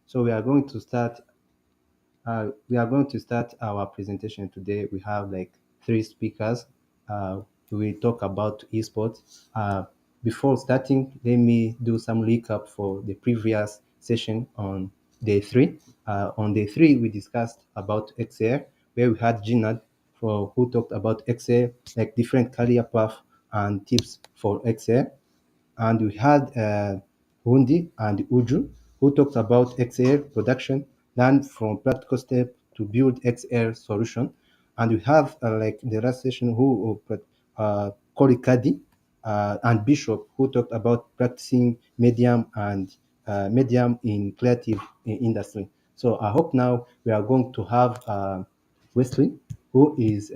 So we are going to start. We are going to start our presentation today. We have like three speakers. We talk about esports. Before starting, let me do some recap for the previous session on day three. On day three, we discussed about XR, where we had Ginad for who talked about XR, like different career path and tips for XR. And we had Hundi and Uju who talked about XR production, learn from practical step to build XR solution. And we have like the last session who Corey Kadi and Bishop who talked about practicing medium in creative industry. So I hope now we are going to have Wesley, who is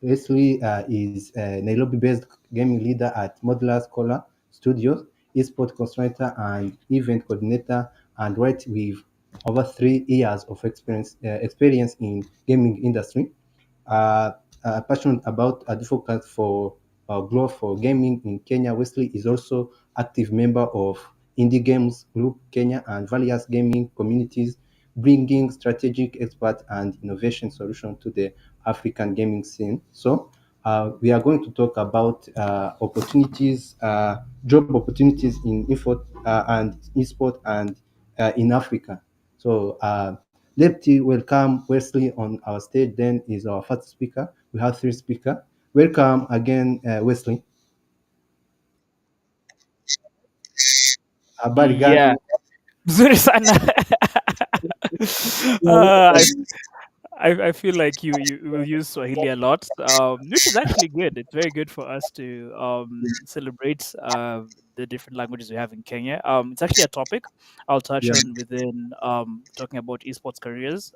Nairobi-based gaming leader at Modular Scholar Studios, esports consultant and event coordinator, and right with over 3 years of experience in gaming industry. Passionate about advocate for growth for gaming in Kenya. Wesley is also active member of Indie Games Group Kenya and various gaming communities, bringing strategic expert and innovation solution to the African gaming scene. So we are going to talk about opportunities, job opportunities in info and esport and in Africa. So let's welcome Wesley on our stage. Then is our first speaker. We have three speakers. Welcome again, Wesley. Habari Yeah, gani? Zuri sana. uh, I, I feel like you will use Swahili a lot, which is actually good. It's very good for us to celebrate the different languages we have in Kenya. It's actually a topic I'll touch Yeah, on within talking about esports careers.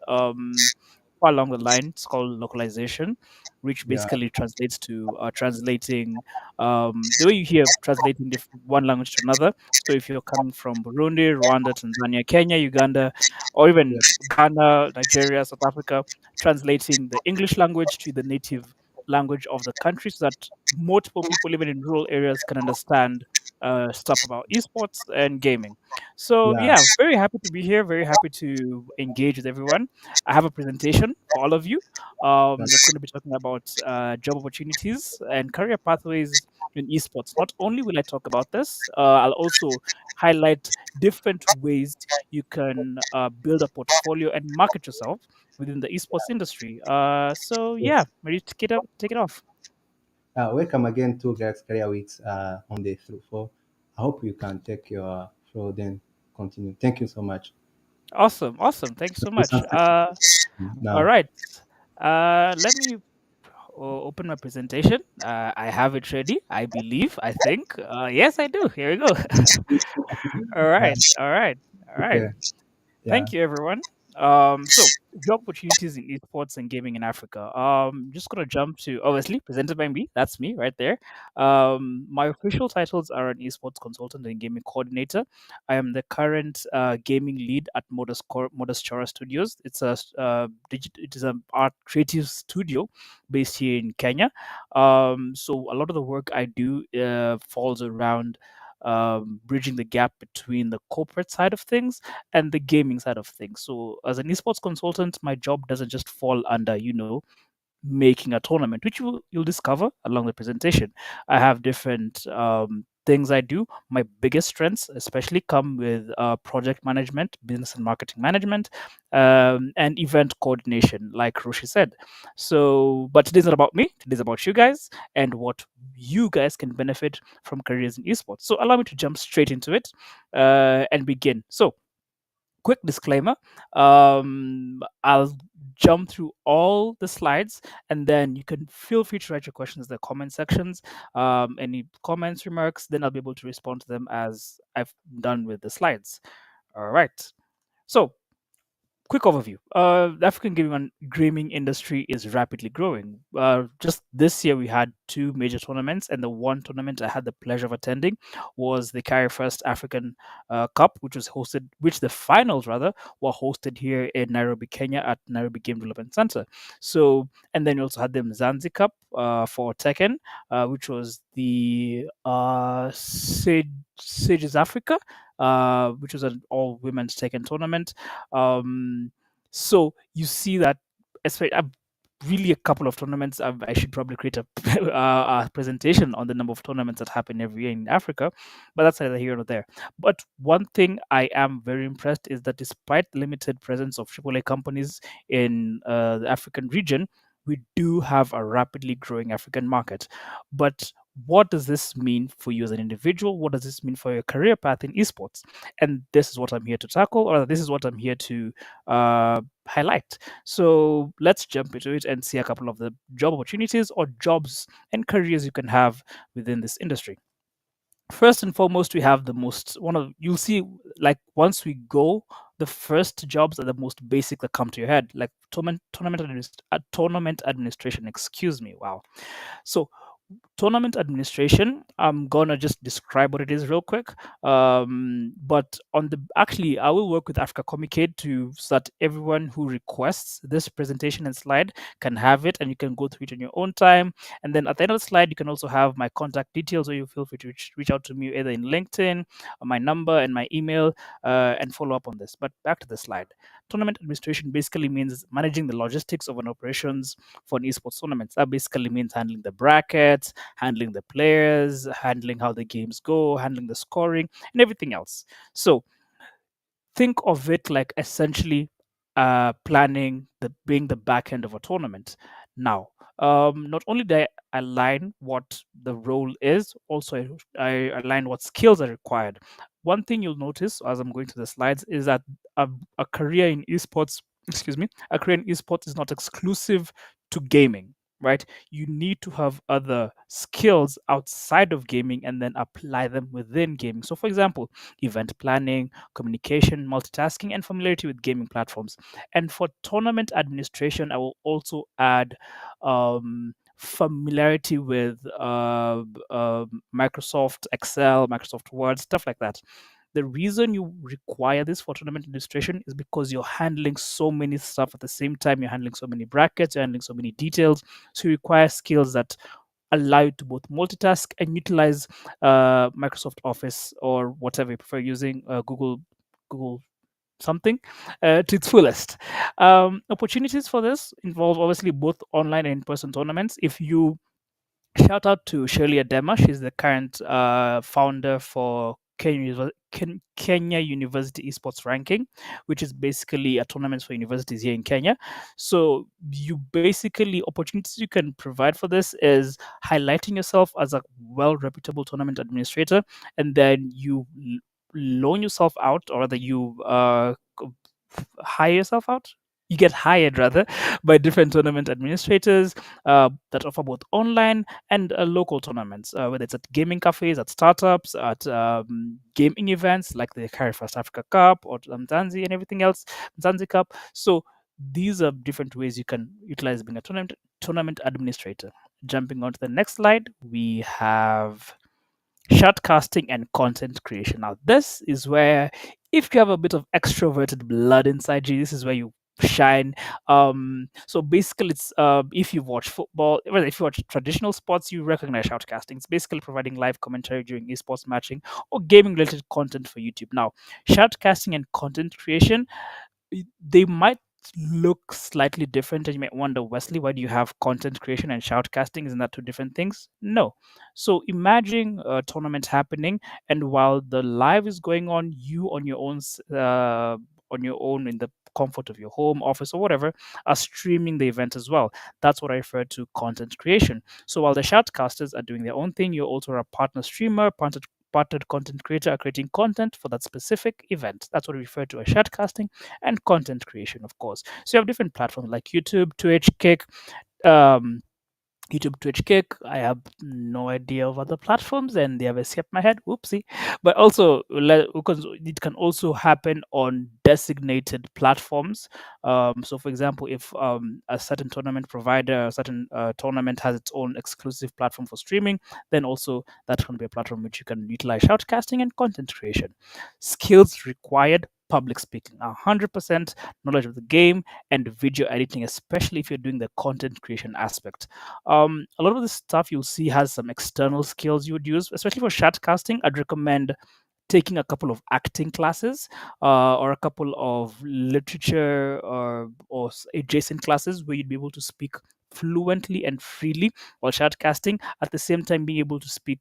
Far along the line, it's called localization, which yeah, basically translates to translating the way you hear translating one language to another. So if you're coming from Burundi, Rwanda, Tanzania, Kenya, Uganda, or even yeah. Ghana, Nigeria, South Africa, translating the English language to the native language of the country so that multiple people living in rural areas can understand stuff about esports and gaming. So, Yeah. yeah, very happy to be here, very happy to engage with everyone. I have a presentation for all of you that's going to be talking about job opportunities and career pathways in esports. Not only will I talk about this, I'll also highlight different ways you can build a portfolio and market yourself within the esports industry. So yeah, Yes. ready to get up, take it off. Welcome again to Gaix Career Weeks on day through four. I hope you can take your floor then continue. Thank you so much. Awesome, awesome. Thanks so much. Listen to All now. right. Let me open my presentation. I have it ready. I believe. I think. Yes, I do. Here we go. All Yeah. right. All right. All right. Okay. Yeah. Thank you, everyone. So job opportunities in esports and gaming in Africa. Just gonna jump to obviously presented by me. That's me right there. My official titles are an esports consultant and gaming coordinator. I am the current gaming lead at Modest Chora Studios. It is an art creative studio based here in Kenya. So a lot of the work I do falls around bridging the gap between the corporate side of things and the gaming side of things. So, as an esports consultant, my job doesn't just fall under, making a tournament, which you'll discover along the presentation. I have different things I do. My biggest strengths, especially, come with project management, business and marketing management, and event coordination, like Roshi said. So, but today's not about me. Today's about you guys and what you guys can benefit from careers in esports. So, allow me to jump straight into it and begin. So, quick disclaimer, I'll jump through all the slides and then you can feel free to write your questions in the comment sections. Any comments, remarks, then I'll be able to respond to them as I've done with the slides. All right. So, quick overview. The African gaming industry is rapidly growing. Just this year, we had two major tournaments, and the one tournament I had the pleasure of attending was the Carry First African Cup, which the finals rather were hosted here in Nairobi, Kenya, at Nairobi Game Development Center. So, and then you also had the Mzanzi Cup for Tekken, which was the Sages Africa, which was an all women's Tekken tournament. Um, so you see that, really a couple of tournaments. I should probably create a presentation on the number of tournaments that happen every year in Africa, but that's neither here nor there. But one thing I am very impressed is that despite limited presence of AAA companies in the African region, we do have a rapidly growing African market. But what does this mean for you as an individual? What does this mean for your career path in esports? And this is what I'm here to tackle, or this is what I'm here to highlight. So let's jump into it and see a couple of the job opportunities or jobs and careers you can have within this industry. First and foremost, we have the most one of you'll see, like, once we go, the first jobs are the most basic that come to your head, like tournament administration. Excuse me. Wow. So tournament administration, I'm gonna just describe what it is real quick. But on the actually, I will work with Africa Comicade to so that everyone who requests this presentation and slide can have it, and you can go through it on your own time. And then at the end of the slide, you can also have my contact details, or you feel free to reach out to me either in LinkedIn, my number and my email, and follow up on this. But back to the slide. Tournament administration basically means managing the logistics of an operations for an esports tournament. That basically means handling the brackets, handling the players, handling how the games go, handling the scoring, and everything else. So think of it like essentially planning the being the back end of a tournament. Now, not only do I align what the role is, also I align what skills are required. One thing you'll notice as I'm going to the slides is that a career in esports, excuse me, a career in esports is not exclusive to gaming, right? You need to have other skills outside of gaming and then apply them within gaming. So, for example, event planning, communication, multitasking, and familiarity with gaming platforms. And for tournament administration, I will also add familiarity with Microsoft Excel, Microsoft Word, stuff like that. The reason you require this for tournament administration is because you're handling so many stuff at the same time. You're handling so many brackets, you're handling so many details. So you require skills that allow you to both multitask and utilize Microsoft Office or whatever you prefer using, Google something, to its fullest. Opportunities for this involve obviously both online and in-person tournaments. If you Shout out to Shirley Adema. She's the current founder for Kenya University Esports Ranking, which is basically a tournament for universities here in Kenya. So you basically opportunities you can provide for this is highlighting yourself as a well reputable tournament administrator, and then you loan yourself out, or rather you hire yourself out. You get hired rather by different tournament administrators that offer both online and local tournaments, whether it's at gaming cafes, at startups, at gaming events like the Carry First Africa Cup or Mzanzi and everything else, Mzanzi Cup. So these are different ways you can utilize being a tournament administrator. Jumping on to the next slide, we have shortcasting and content creation. Now, this is where, if you have a bit of extroverted blood inside you, this is where you shine. So basically, it's if you watch football, well, if you watch traditional sports, you recognize shoutcasting. It's basically providing live commentary during esports matching or gaming related content for YouTube. Now, shoutcasting and content creation, they might look slightly different, and you might wonder, Wesley, why do you have content creation and shoutcasting? Isn't that two different things? No. So imagine a tournament happening, and while the live is going on, you on your own in the comfort of your home, office, or whatever, are streaming the event as well. That's what I refer to content creation. So while the shoutcasters are doing their own thing, you're also a partner streamer, partnered content creator are creating content for that specific event. That's what we refer to as shoutcasting and content creation, of course. So you have different platforms like YouTube, Twitch, Kick, um, YouTube, Twitch, Kick. I have no idea of other platforms, and they have escaped my head. Whoopsie! But also, because it can also happen on designated platforms. So, for example, if a certain tournament provider, a certain tournament has its own exclusive platform for streaming, then also that can be a platform which you can utilize shoutcasting and content creation. Skills required public speaking, 100% knowledge of the game, and video editing, especially if you're doing the content creation aspect. A lot of the stuff you'll see has some external skills you would use, especially for shoutcasting. I'd recommend taking a couple of acting classes or a couple of literature or adjacent classes where you'd be able to speak fluently and freely while shoutcasting, at the same time being able to speak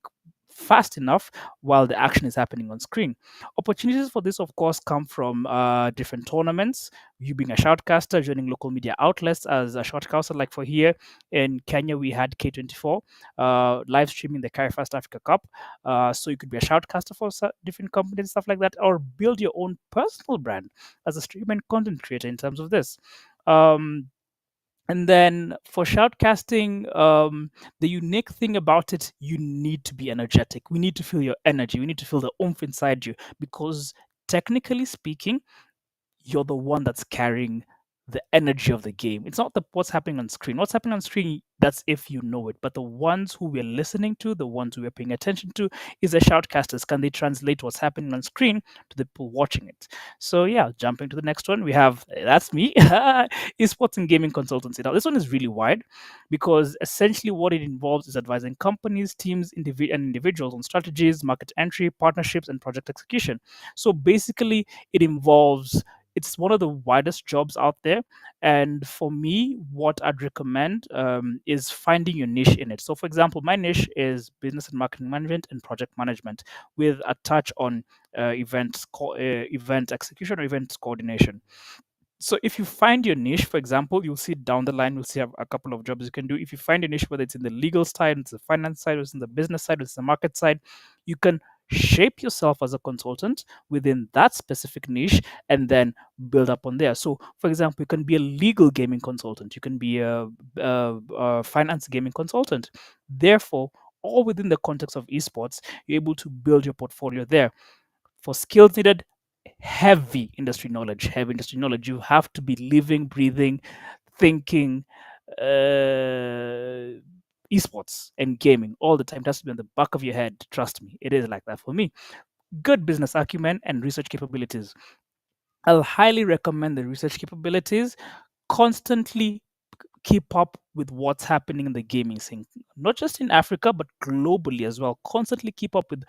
fast enough while the action is happening on screen. Opportunities for this, of course, come from different tournaments. You being a shoutcaster, joining local media outlets as a shoutcaster, like for here in Kenya, we had K24 live streaming the Carry Fast Africa Cup. So you could be a shoutcaster for different companies and stuff like that, or build your own personal brand as a streamer and content creator in terms of this. Um, and then for shoutcasting, the unique thing about it, you need to be energetic. We need to feel your energy. We need to feel the oomph inside you because, technically speaking, you're the one that's carrying the energy of the game. It's not what's happening on screen. What's happening on screen, that's if you know it. But the ones who we're listening to, the ones who we're paying attention to, is the shoutcasters. Can they translate what's happening on screen to the people watching it? So yeah, jumping to the next one, we have that's me, esports and gaming consultancy. Now this one is really wide because essentially what it involves is advising companies, teams, and individuals on strategies, market entry, partnerships, and project execution. So basically, it involves it's one of the widest jobs out there. And for me, what I'd recommend is finding your niche in it. So, for example, my niche is business and marketing management and project management with a touch on event execution or event coordination. So if you find your niche, for example, you'll see down the line, you'll see a couple of jobs you can do. If you find a niche, whether it's in the legal side, it's the finance side, or it's in the business side, or it's the market side, you can shape yourself as a consultant within that specific niche and then build up on there. So, for example, you can be a legal gaming consultant, you can be a finance gaming consultant. Therefore, all within the context of esports, you're able to build your portfolio there. For skills needed, heavy industry knowledge. You have to be living, breathing, thinking uh, esports and gaming all the time. It has to be on the back of your head. Trust me, it is like that for me. Good business acumen and research capabilities. I'll highly recommend the research capabilities. Constantly keep up with what's happening in the gaming scene, not just in Africa, but globally as well. Constantly keep up with,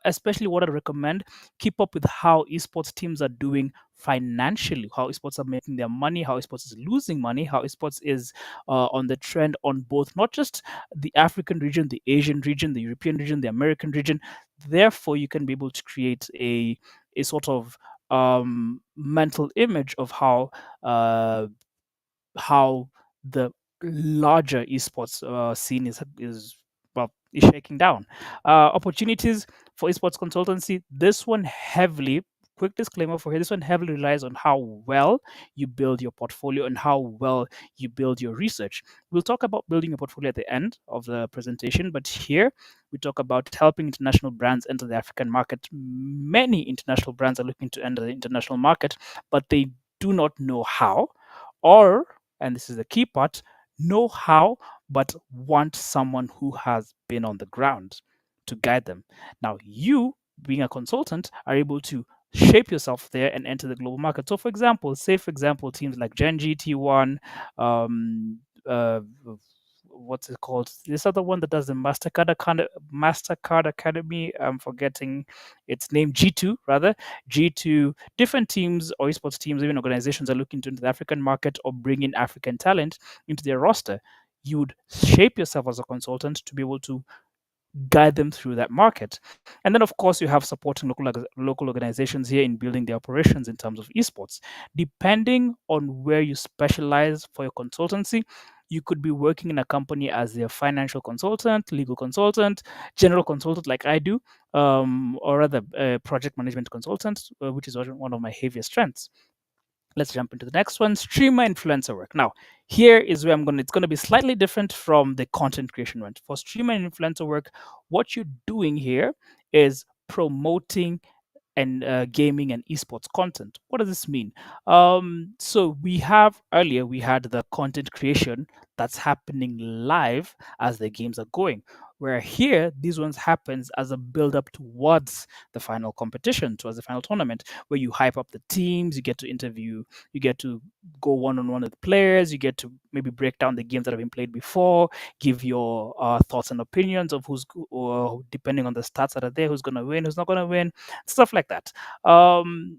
especially what I recommend, keep up with how esports teams are doing financially, how esports are making their money, how esports is losing money, how esports is on the trend on both, not just the African region, the Asian region, the European region, the American region. Therefore, you can be able to create a sort of mental image of how the larger esports scene is well is shaking down. Opportunities for esports consultancy. This one heavily. Quick disclaimer for here. This one heavily relies on how well you build your portfolio and how well you build your research. We'll talk about building a portfolio at the end of the presentation, but here we talk about helping international brands enter the African market. Many international brands are looking to enter the international market, but they do not know how, or, and this is the key part, know how, but want someone who has been on the ground to guide them. Now, you, being a consultant, are able to shape yourself there and enter the global market. So, for example, say, for example, teams like Genji, T1, um, uh, what's it called? This other one that does the Mastercard Academy. I'm forgetting its name. G2 rather. G2. Different teams or esports teams, even organizations, are looking to into the African market or bring in African talent into their roster. You would shape yourself as a consultant to be able to guide them through that market. And then, of course, you have supporting local organizations here in building their operations in terms of esports. Depending on where you specialize for your consultancy, you could be working in a company as their financial consultant, legal consultant, general consultant, like I do, or rather, project management consultant, which is one of my heaviest strengths. Let's jump into the next one, streamer influencer work. Now, here is where it's going to be slightly different from the content creation one. For streamer and influencer work, what you're doing here is promoting and gaming and esports content. What does this mean? So we had the content creation that's happening live as the games are going. Where here, these ones happens as a build up towards the final competition, towards the final tournament, where you hype up the teams, you get to interview, you get to go one on one with players, you get to maybe break down the games that have been played before, give your thoughts and opinions of or depending on the stats that are there, who's going to win, who's not going to win, stuff like that.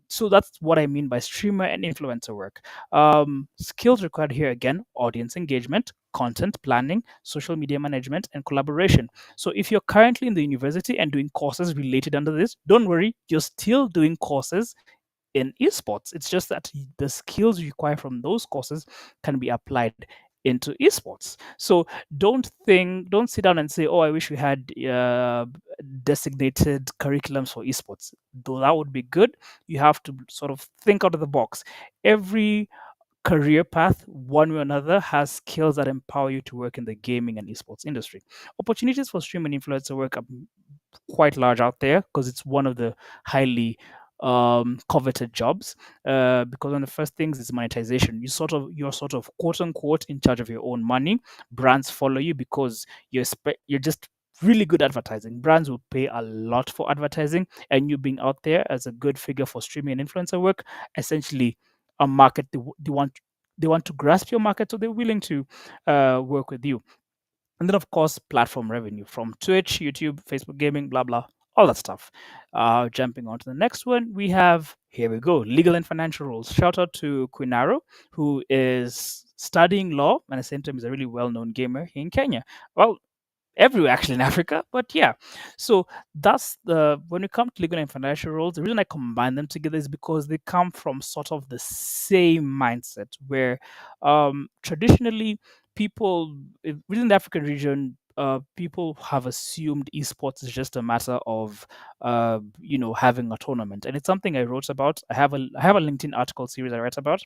So that's what I mean by streamer and influencer work. Skills required here again: audience engagement, content planning, social media management, and collaboration. So if you're currently in the university and doing courses related under this, don't worry, you're still doing courses in esports. It's just that the skills you require from those courses can be applied into esports. So don't sit down and say, "Oh, I wish we had designated curriculums for esports." Though that would be good, you have to sort of think out of the box. Every career path, one way or another, has skills that empower you to work in the gaming and esports industry. Opportunities for stream and influencer work are quite large out there because it's one of the highly coveted jobs. Because one of the first things is monetization. You're sort of quote unquote in charge of your own money. Brands follow you because you're just really good advertising. Brands will pay a lot for advertising, and you being out there as a good figure for streaming and influencer work, essentially a market they want to grasp your market, so they're willing to work with you. And then, of course, platform revenue from Twitch, YouTube, Facebook gaming, blah, blah, all that stuff. Jumping on to the next one, we have, here we go, legal and financial rules. Shout out to Quinaro, who is studying law and at the same time is a really well known gamer here in Kenya. Well, everywhere actually in Africa, but yeah. So that's the when we come to legal and financial roles, the reason I combine them together is because they come from sort of the same mindset where traditionally people within the African region, people have assumed esports is just a matter of having a tournament, and it's something I wrote about. I have a LinkedIn article series I write about,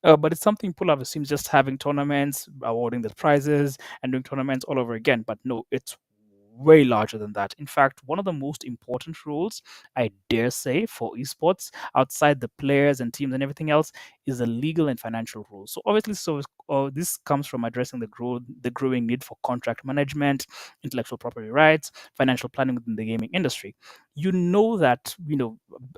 but it's something people have assumed just having tournaments, awarding the prizes, and doing tournaments all over again. But no, it's way larger than that. In fact, one of the most important rules, I dare say, for esports, outside the players and teams and everything else, is the legal and financial rules. So obviously, this comes from addressing the growing need for contract management, intellectual property rights, financial planning within the gaming industry. You know that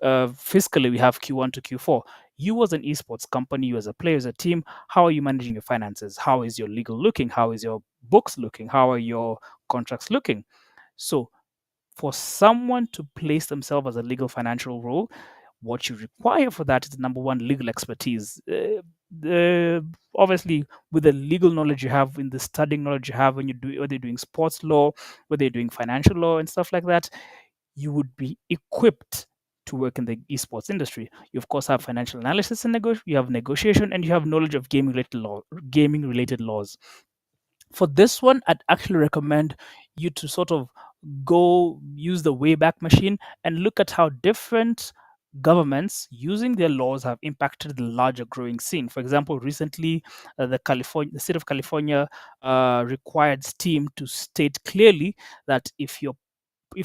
fiscally we have Q1 to Q4. You as an esports company, you as a player, as a team, how are you managing your finances? How is your legal looking? How is your books looking? How are your contracts looking? So, for someone to place themselves as a legal financial role, what you require for that is number one, legal expertise. Obviously, with the legal knowledge you have, in the studying knowledge you have, whether you're doing sports law, whether you're doing financial law and stuff like that, you would be equipped to work in the esports industry. You of course have financial analysis and you have negotiation, and you have knowledge of gaming related laws. For this one, I'd actually recommend you to sort of go use the Wayback Machine and look at how different governments using their laws have impacted the larger growing scene. For example, recently, the state of California required Steam to state clearly that if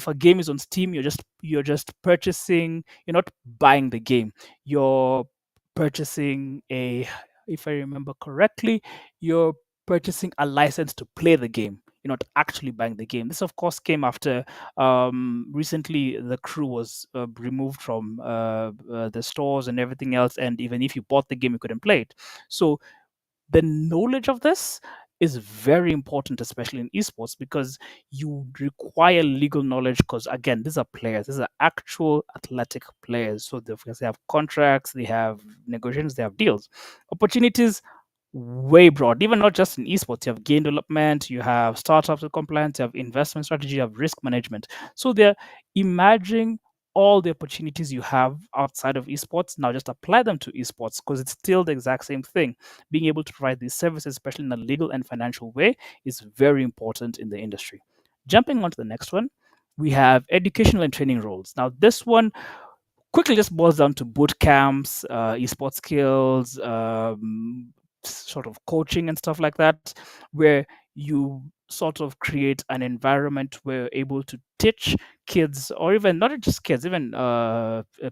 a game is on Steam, you're just purchasing. You're not buying the game. You're purchasing a, if I remember correctly, you're purchasing a license to play the game. You're not actually buying the game. This, of course, came after recently the crew was removed from the stores and everything else, and even if you bought the game, you couldn't play it. So the knowledge of this is very important, especially in esports, because you require legal knowledge. Because again, these are players, these are actual athletic players. So they have contracts, they have negotiations, they have deals, opportunities way broad, even not just in esports. You have game development, you have startups with compliance, you have investment strategy, you have risk management. So they're imagining all the opportunities you have outside of esports. Now just apply them to esports because it's still the exact same thing. Being able to provide these services, especially in a legal and financial way, is very important in the industry. Jumping on to the next one, we have educational and training roles. Now, this one quickly just boils down to boot camps, esports skills, sort of coaching and stuff like that, where you sort of create an environment where you're able to teach kids, or even not just kids, even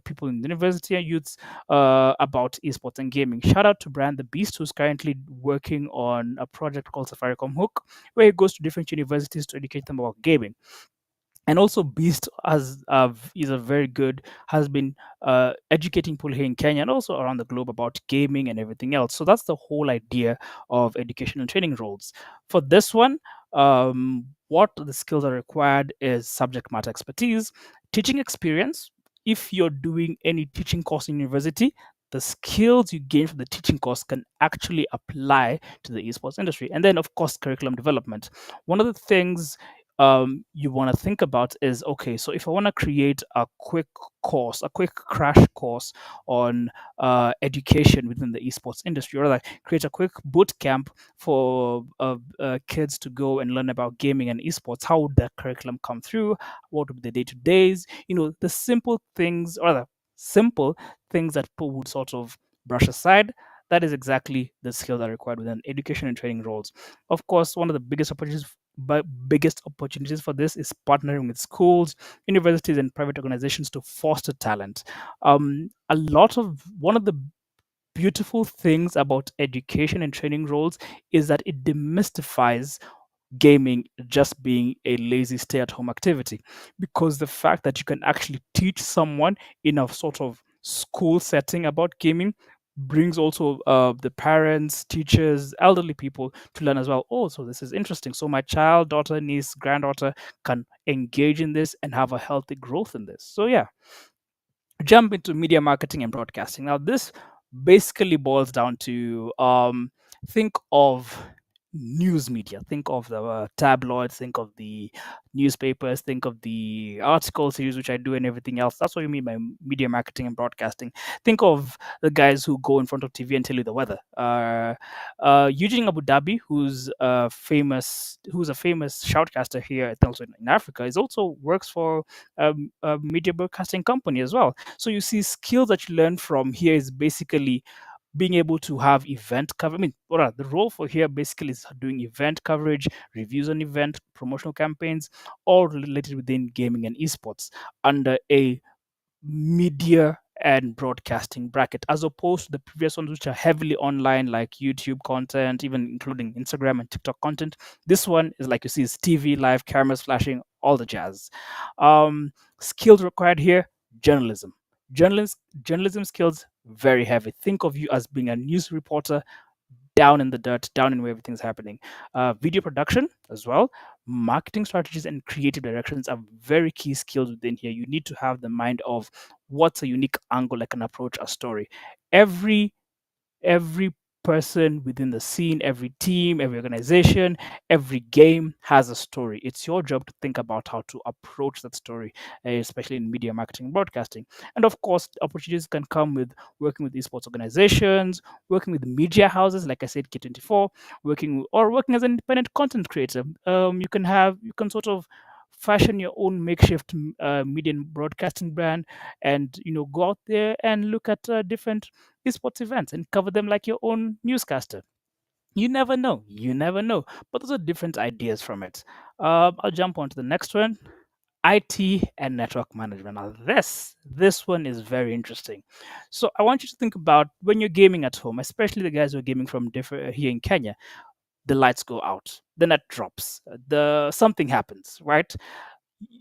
people in university and youths about esports and gaming. Shout out to Brian the Beast, who's currently working on a project called Safaricom Hook, where he goes to different universities to educate them about gaming. And also Beast is a very good, has been educating people here in Kenya and also around the globe about gaming and everything else. So that's the whole idea of education and training roles. For this one, what the skills are required is subject matter expertise, teaching experience. If you're doing any teaching course in university, the skills you gain from the teaching course can actually apply to the esports industry. And then, of course, curriculum development. One of the things you want to think about is, okay, so if I want to create a quick course, a quick crash course on education within the esports industry, or like create a quick boot camp for kids to go and learn about gaming and esports, how would that curriculum come through? What would be the day to days? The simple things, or the simple things that people would sort of brush aside. That is exactly the skill that are required within education and training roles. Of course, one of the biggest opportunities for this is partnering with schools, universities, and private organizations to foster talent. A lot of One of the beautiful things about education and training roles is that it demystifies gaming just being a lazy stay at home activity, because the fact that you can actually teach someone in a sort of school setting about gaming brings also the parents, teachers, elderly people to learn as well. Oh, so this is interesting. So my child, daughter, niece, granddaughter can engage in this and have a healthy growth in this. So yeah, jump into media marketing and broadcasting. Now, this basically boils down to think of news media, think of the tabloids, think of the newspapers, think of the article series, which I do, and everything else. That's what you mean by media marketing and broadcasting. Think of the guys who go in front of TV and tell you the weather. Eugene Abu Dhabi, who's a famous shoutcaster here, I think also in Africa, is also works for a media broadcasting company as well. So you see, skills that you learn from here is basically being able to have event cover. I mean, the role for here basically is doing event coverage, reviews on event, promotional campaigns, all related within gaming and esports under a media and broadcasting bracket, as opposed to the previous ones, which are heavily online, like YouTube content, even including Instagram and TikTok content. This one is, like you see, is TV, live cameras flashing, all the jazz. Skills required here: journalism. Journalism skills, very heavy. Think of you as being a news reporter down in the dirt, down in where everything's happening. Video production as well, marketing strategies and creative directions are very key skills within here. You need to have the mind of what's a unique angle I can approach a story. Every person within the scene, every team, every organization, every game has a story. It's your job to think about how to approach that story, especially in media marketing and broadcasting. And of course, opportunities can come with working with esports organizations, working with media houses, like I said, K24, working as an independent content creator. You can sort of fashion your own makeshift media and broadcasting brand, and go out there and look at different esports events and cover them like your own newscaster. You never know. You never know. But those are different ideas from it. I'll jump on to the next one. IT and network management. Now, this one is very interesting. So I want you to think about when you're gaming at home, especially the guys who are gaming from different here in Kenya. The lights go out, the net drops, the something happens, right?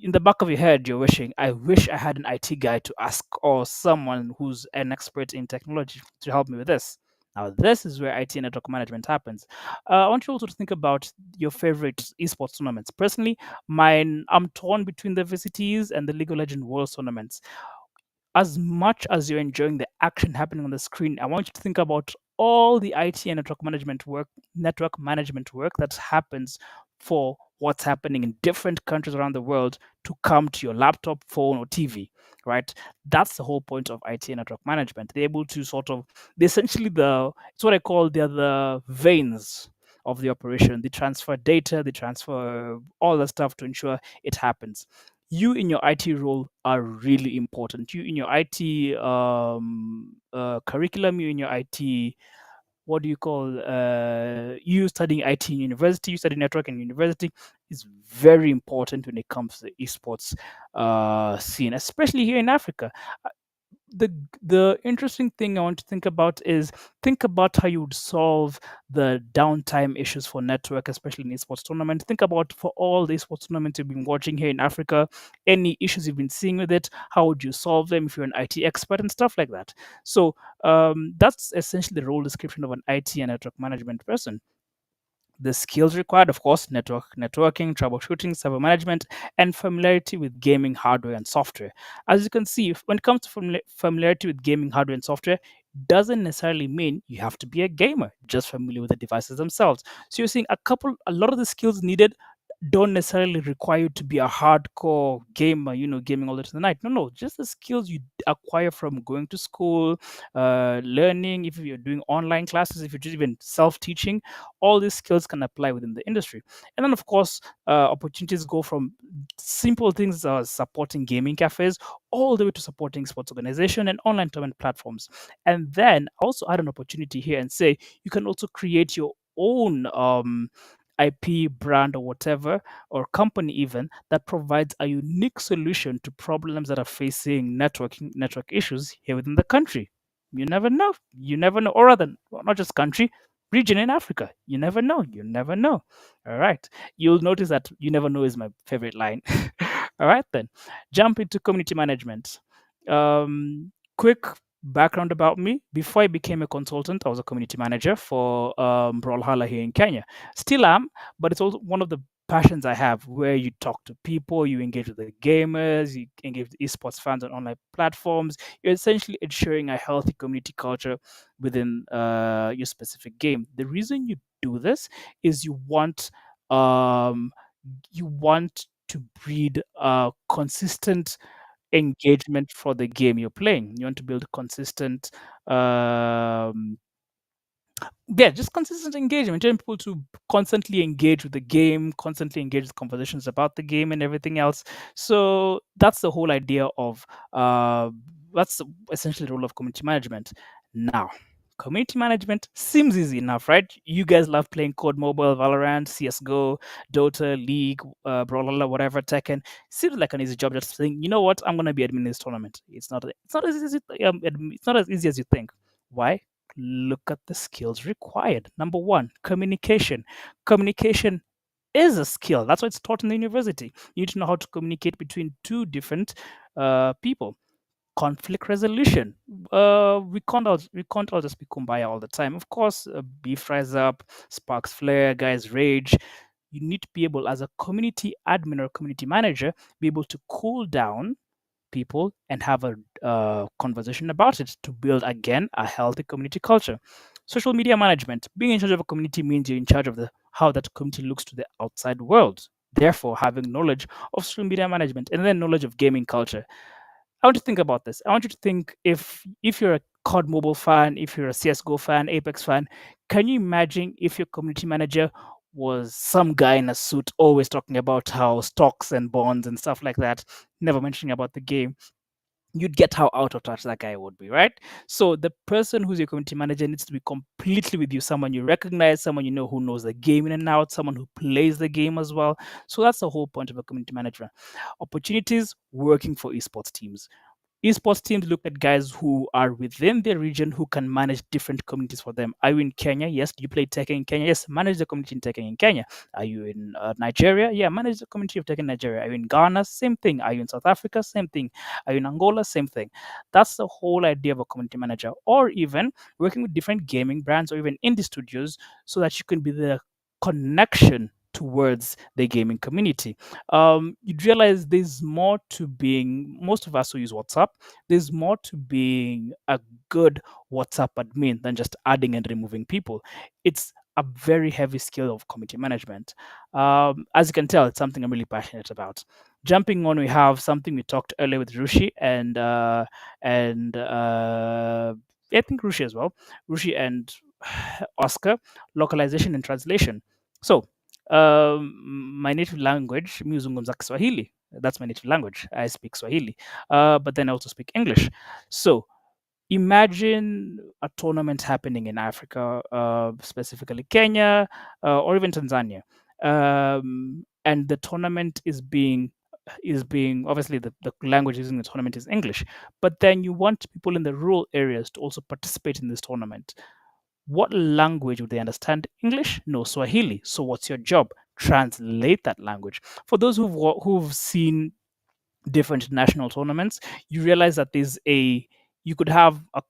In the back of your head, you're wishing, I wish I had an IT guy to ask, or someone who's an expert in technology to help me with this. Now, this is where IT and network management happens. I want you also to think about your favorite esports tournaments. Personally, mine, I'm torn between the VCTs and the League of Legends World Tournaments. As much as you're enjoying the action happening on the screen, I want you to think about all the IT and network management work that happens for what's happening in different countries around the world to come to your laptop, phone, or TV, right? That's the whole point of IT and network management. They're able to they essentially it's what I call, they're the veins of the operation. They transfer data, they transfer all the stuff to ensure it happens. You in your IT role are really important. You in your IT curriculum, you in your IT, what do you call you studying IT in university, you study network in university is very important when it comes to the esports scene, especially here in Africa. The interesting thing I want to think about is think about how you would solve the downtime issues for network, especially in esports tournament. Think about for all the esports tournaments you've been watching here in Africa, any issues you've been seeing with it, how would you solve them if you're an IT expert and stuff like that. So that's essentially the role description of an IT and network management person. The skills required, of course, networking, troubleshooting, server management, and familiarity with gaming hardware and software. As you can see, when it comes to familiarity with gaming hardware and software, doesn't necessarily mean you have to be a gamer, just familiar with the devices themselves. So you're seeing a lot of the skills needed don't necessarily require you to be a hardcore gamer, gaming all the to the night. No, no, just the skills you acquire from going to school, learning, if you're doing online classes, if you're just even self-teaching, all these skills can apply within the industry. And then, of course, opportunities go from simple things as supporting gaming cafes all the way to supporting sports organization and online tournament platforms. And then also add an opportunity here and say you can also create your own IP brand or whatever, or company even, that provides a unique solution to problems that are facing network issues here within the country. You never know. You never know. Or rather, well, not just country, region in Africa. You never know. You never know. All right. You'll notice that you never know is my favorite line. All right, then. Jump into community management. Quick background about me. Before I became a consultant, I was a community manager for Brawlhalla here in Kenya. Still am, but it's also one of the passions I have, where you talk to people, you engage with the gamers, you engage with esports fans on online platforms. You're essentially ensuring a healthy community culture within your specific game. The reason you do this is um, you want to breed consistent engagement for the game you're playing. You want to build consistent yeah, just consistent engagement, getting people to constantly engage with the game, constantly engage with conversations about the game and everything else. So that's the whole idea of that's essentially the role of community management. Now, community management seems easy enough, right? You guys love playing Code Mobile, Valorant, CS:GO, Dota, League, Brawlhalla, whatever, Tekken. Seems like an easy job. Just saying, you know what, I'm gonna be admin this tournament. It's not as easy as you think. Why? Look at the skills required. Number one, communication. Communication is a skill. That's why it's taught in the university. You need to know how to communicate between two different people. Conflict resolution. We can't all just be kumbaya all the time. Of course, beef rise up, sparks flare, guys rage. You need to be able, as a community admin or community manager, be able to cool down people and have a conversation about it to build again a healthy community culture. Social media management. Being in charge of a community means you're in charge of the how that community looks to the outside world. Therefore, having knowledge of social media management and then knowledge of gaming culture. I want you to think about this. I want you to think, if you're a COD Mobile fan, if you're a CS:GO fan, Apex fan, can you imagine if your community manager was some guy in a suit always talking about how stocks and bonds and stuff like that, never mentioning about the game? You'd get how out of touch that guy would be, right? So the person who's your community manager needs to be completely with you, someone you recognize, someone you know who knows the game in and out, someone who plays the game as well. So that's the whole point of a community manager. Opportunities working for esports teams. Esports teams look at guys who are within their region who can manage different communities for them. Are you in Kenya? Yes. Do you play Tekken in Kenya? Yes. Manage the community in Tekken in Kenya. Are you in Nigeria? Yeah. Manage the community of Tekken in Nigeria. Are you in Ghana? Same thing. Are you in South Africa? Same thing. Are you in Angola? Same thing. That's the whole idea of a community manager, or even working with different gaming brands or even indie studios so that you can be the connection towards the gaming community. You'd realize there's more to being, most of us who use WhatsApp, there's more to being a good WhatsApp admin than just adding and removing people. It's a very heavy skill of community management. As you can tell, it's something I'm really passionate about. Jumping on, we have something we talked earlier with Rushi and I think Rushi as well, Rushi and Oscar, localization and translation. So my native language, mi huzungumza Kiswahili. That's my native language. I speak Swahili, but then I also speak English. So Imagine a tournament happening in Africa, specifically Kenya, or even Tanzania, and the tournament is being obviously the language using the tournament is English, but then you want people in the rural areas to also participate in this tournament. What language would they understand? English? No, Swahili. So what's your job? Translate that language. For those who've seen different international tournaments, you realize that you could have a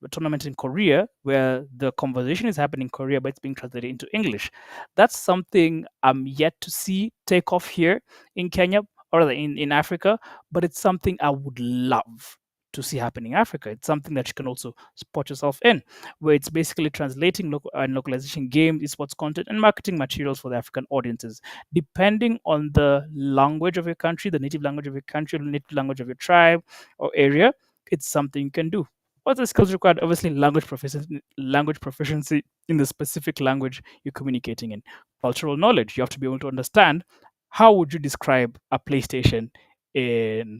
tournament in Korea where the conversation is happening in Korea, but it's being translated into English. That's something I'm yet to see take off here in Kenya, or rather in Africa, but it's something I would love to see happening in Africa. It's something that you can also support yourself in, where it's basically translating and localization games, esports content, and marketing materials for the African audiences depending on the language of your country, the native language of your country, the native language of your tribe or area. It's something you can do. What's the skills required? Obviously, language proficiency in the specific language you're communicating in. Cultural knowledge. You have to be able to understand how would you describe a PlayStation in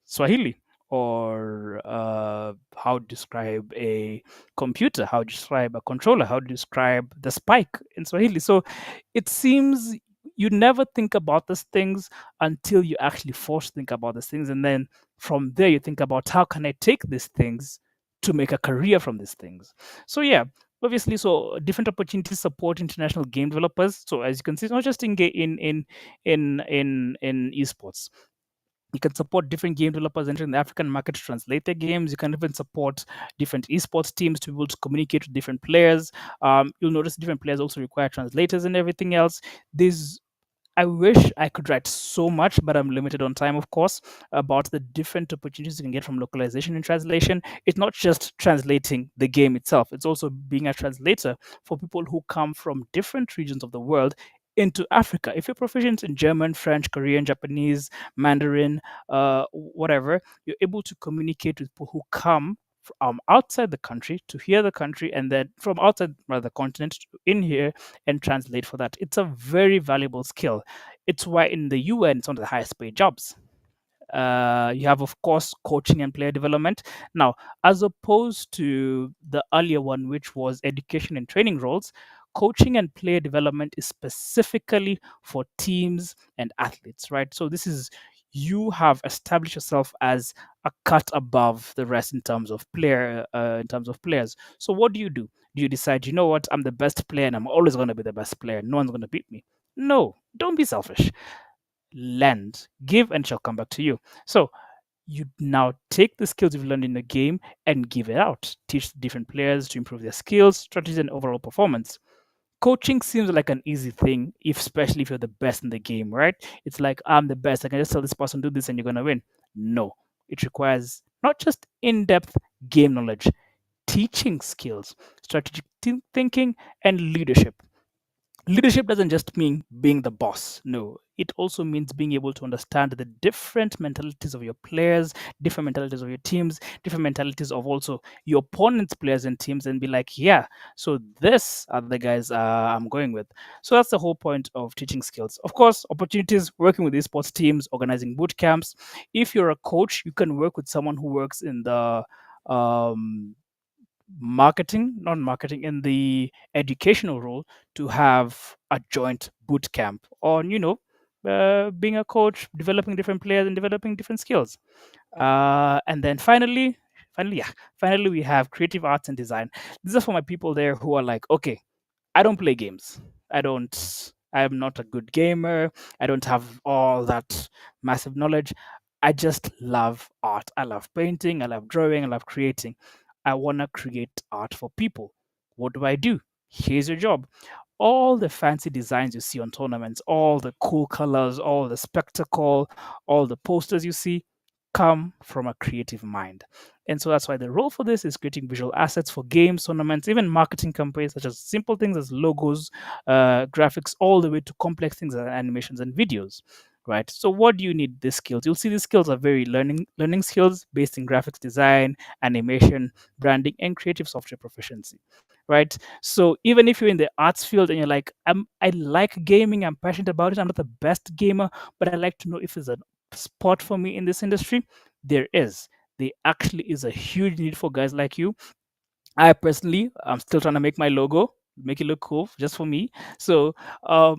Swahili, or how to describe a computer, how to describe a controller, how to describe the spike in Swahili. So it seems you never think about these things until you actually force to think about these things. And then from there, you think about how can I take these things to make a career from these things. So, yeah. Obviously, so different opportunities support international game developers. So as you can see, it's not just in esports. You can support different game developers entering the African market to translate their games. You can even support different esports teams to be able to communicate with different players. You'll notice different players also require translators and everything else. There's I wish I could write so much, but I'm limited on time, of course, about the different opportunities you can get from localization and translation. It's not just translating the game itself, it's also being a translator for people who come from different regions of the world into Africa. If you're proficient in German, French, Korean, Japanese, Mandarin, whatever, you're able to communicate with people who come from outside the country to hear the country, and then from outside rather the continent to in here and translate for that. It's a very valuable skill. It's why in the UN it's one of the highest paid jobs. You have, of course, coaching and player development. Now, as opposed to the earlier one, which was education and training roles, coaching and player development is specifically for teams and athletes, right? So this is you have established yourself as a cut above the rest in terms of players. So what do? Do you decide, you know what, I'm the best player and I'm always going to be the best player? No one's going to beat me. No, don't be selfish. Lend, give, and it shall come back to you. So you now take the skills you've learned in the game and give it out. Teach different players to improve their skills, strategies, and overall performance. Coaching seems like an easy thing, especially if you're the best in the game, right? It's like, I'm the best. I can just tell this person, do this, and you're going to win. No, it requires not just in depth game knowledge, teaching skills, strategic thinking, and leadership. Leadership doesn't just mean being the boss. No, it also means being able to understand the different mentalities of your players, different mentalities of your teams, different mentalities of also your opponent's players and teams, and be like, yeah, so this are the guys I'm going with. So that's the whole point of teaching skills. Of course, opportunities working with esports teams, organizing boot camps. If you're a coach, you can work with someone who works in the um, marketing, not marketing, in the educational role to have a joint boot camp on, being a coach, developing different players and developing different skills. And then finally, we have creative arts and design. These are for my people there who are like, okay, I don't play games. I am not a good gamer. I don't have all that massive knowledge. I just love art. I love painting. I love drawing. I love creating. I want to create art for people. What do I do? Here's your job. All the fancy designs you see on tournaments, all the cool colors, all the spectacle, all the posters you see come from a creative mind. And so that's why the role for this is creating visual assets for games, tournaments, even marketing campaigns, such as simple things as logos, graphics, all the way to complex things like animations and videos. Right. So what do you need these skills? You'll see these skills are very learning skills based in graphics design, animation, branding, and creative software proficiency. Right. So even if you're in the arts field and you're like, I like gaming, I'm passionate about it, I'm not the best gamer, but I like to know if there's a spot for me in this industry, there is. there actually is a huge need for guys like you. I personally, I'm still trying to make my logo, make it look cool just for me. So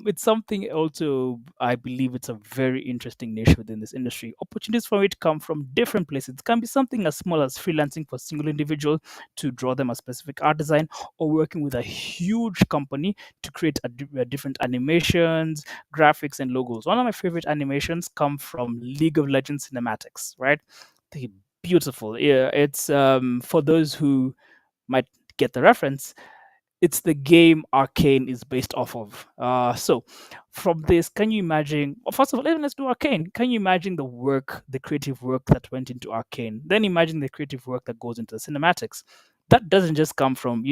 it's something also, I believe it's a very interesting niche within this industry. Opportunities for it come from different places. It can be something as small as freelancing for a single individual to draw them a specific art design, or working with a huge company to create different animations, graphics, and logos. One of my favorite animations come from League of Legends cinematics, right? They're beautiful. Yeah, it's for those who might get the reference, it's the game Arcane is based off of. So, from this, can you imagine? Well, first of all, let's do Arcane. Can you imagine the work, the creative work that went into Arcane? Then imagine the creative work that goes into the cinematics. That doesn't just come from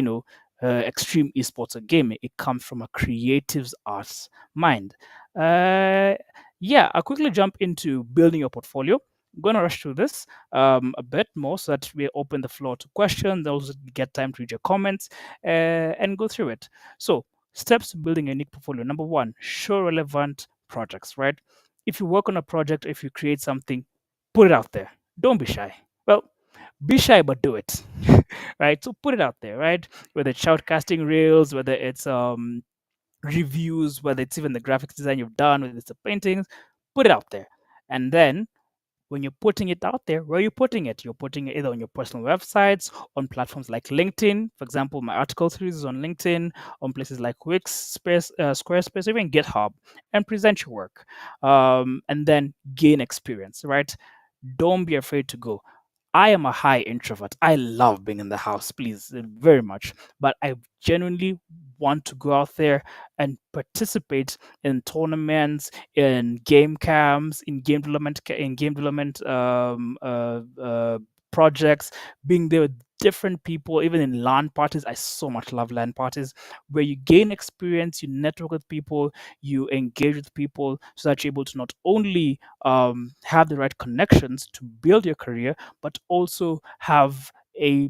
extreme esports or gaming. It comes from a creative's arts mind. Uh, yeah, I'll quickly jump into building your portfolio. I'm going to rush through this a bit more so that we open the floor to questions. Also, get time to read your comments and go through it. So, steps to building a unique portfolio. Number one, show relevant projects, right? If you work on a project, if you create something, put it out there. Don't be shy. Well, be shy, but do it, right? So put it out there, right? Whether it's shoutcasting reels, whether it's reviews, whether it's even the graphics design you've done, whether it's the paintings, put it out there. And then when you're putting it out there, where are you putting it? You're putting it either on your personal websites, on platforms like LinkedIn. For example, my article series is on LinkedIn, on places like Wix, Squarespace, even GitHub, and present your work. And then gain experience, right? Don't be afraid to go. I am a high introvert. I love being in the house, please, very much. But I genuinely want to go out there and participate in tournaments, in game camps, in game development projects, being there with different people, even in LAN parties. I so much love LAN parties where you gain experience, you network with people, you engage with people, so that you're able to not only have the right connections to build your career, but also have a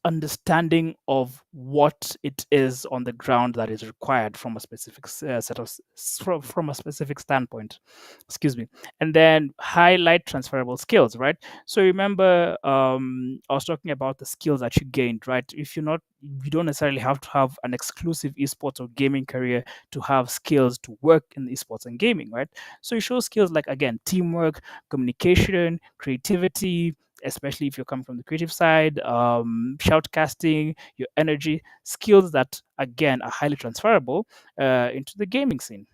understanding of what it is on the ground that is required from a specific set of from a specific standpoint, excuse me. And then highlight transferable skills, right? So remember, I was talking about the skills that you gained, right? If you're not, you don't necessarily have to have an exclusive esports or gaming career to have skills to work in esports and gaming, right? So you show skills like, again, teamwork, communication, creativity, especially if you're coming from the creative side, shoutcasting, your energy, skills that, again, are highly transferable into the gaming scene.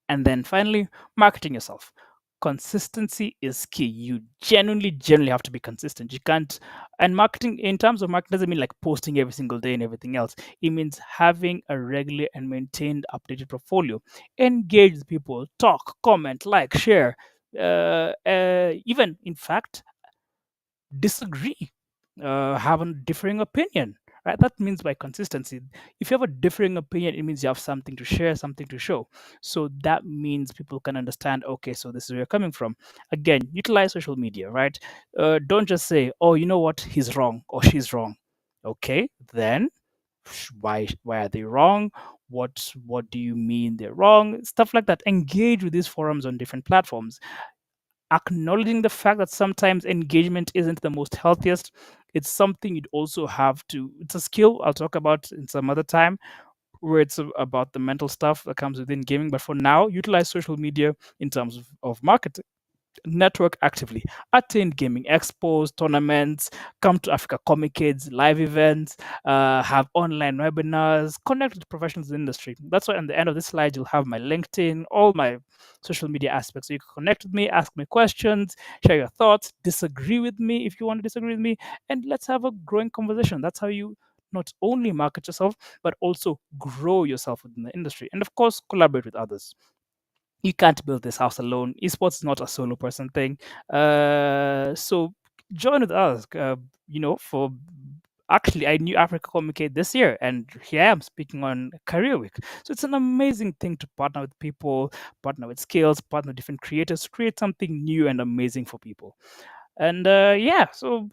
And then finally, marketing yourself. Consistency is key. You genuinely have to be consistent. You can't, and marketing, in terms of marketing, doesn't mean like posting every single day and everything else. It means having a regular and maintained updated portfolio. Engage with people, talk, comment, like, share. Even, in fact, disagree, have a differing opinion, right? That means by consistency. If you have a differing opinion, it means you have something to share, something to show. So that means people can understand, okay, so this is where you're coming from. Again, utilize social media, right? Don't just say, oh, you know what, he's wrong or she's wrong. Okay, then why are they wrong? What do you mean they're wrong? Stuff like that. Engage with these forums on different platforms, acknowledging the fact that sometimes engagement isn't the most healthiest. It's something you'd also have to, it's a skill I'll talk about in some other time, where it's about the mental stuff that comes within gaming. But for now, utilize social media in terms of marketing, network actively, attend gaming expos, tournaments, come to Africa Comic Kids, live events, have online webinars, connect with professionals in the industry. That's why, at the end of this slide, you'll have my LinkedIn, all my social media aspects. So you can connect with me, ask me questions, share your thoughts, disagree with me if you want to disagree with me, and let's have a growing conversation. That's how you not only market yourself, but also grow yourself within the industry. And of course, collaborate with others. You can't build this house alone. Esports is not a solo person thing. So join with us. For actually, I knew Africa Communicate this year, and here I am speaking on Career Week. So it's an amazing thing to partner with people, partner with skills, partner with different creators, create something new and amazing for people. And yeah, so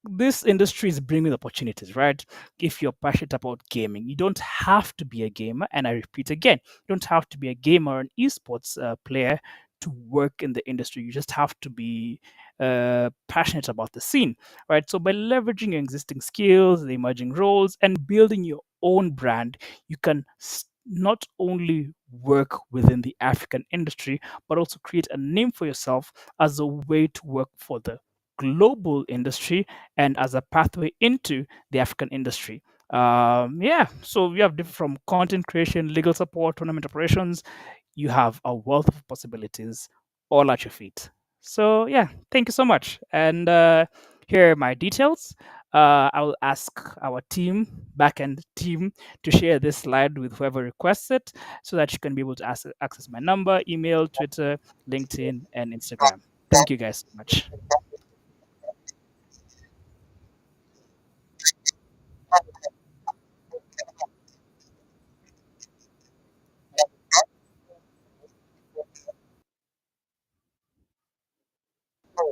this industry is bringing opportunities, right? If you're passionate about gaming, you don't have to be a gamer. And I repeat again, you don't have to be a gamer or an esports player to work in the industry. You just have to be passionate about the scene, right? So by leveraging your existing skills, the emerging roles, and building your own brand, you can not only work within the African industry, but also create a name for yourself as a way to work for the global industry and as a pathway into the African industry. Yeah, so we have different from content creation, legal support, tournament operations. You have a wealth of possibilities all at your feet. So yeah, thank you so much. And here are my details. I will ask our team, backend team, to share this slide with whoever requests it, so that you can be able to access my number, email, Twitter, LinkedIn, and Instagram. Thank you guys so much.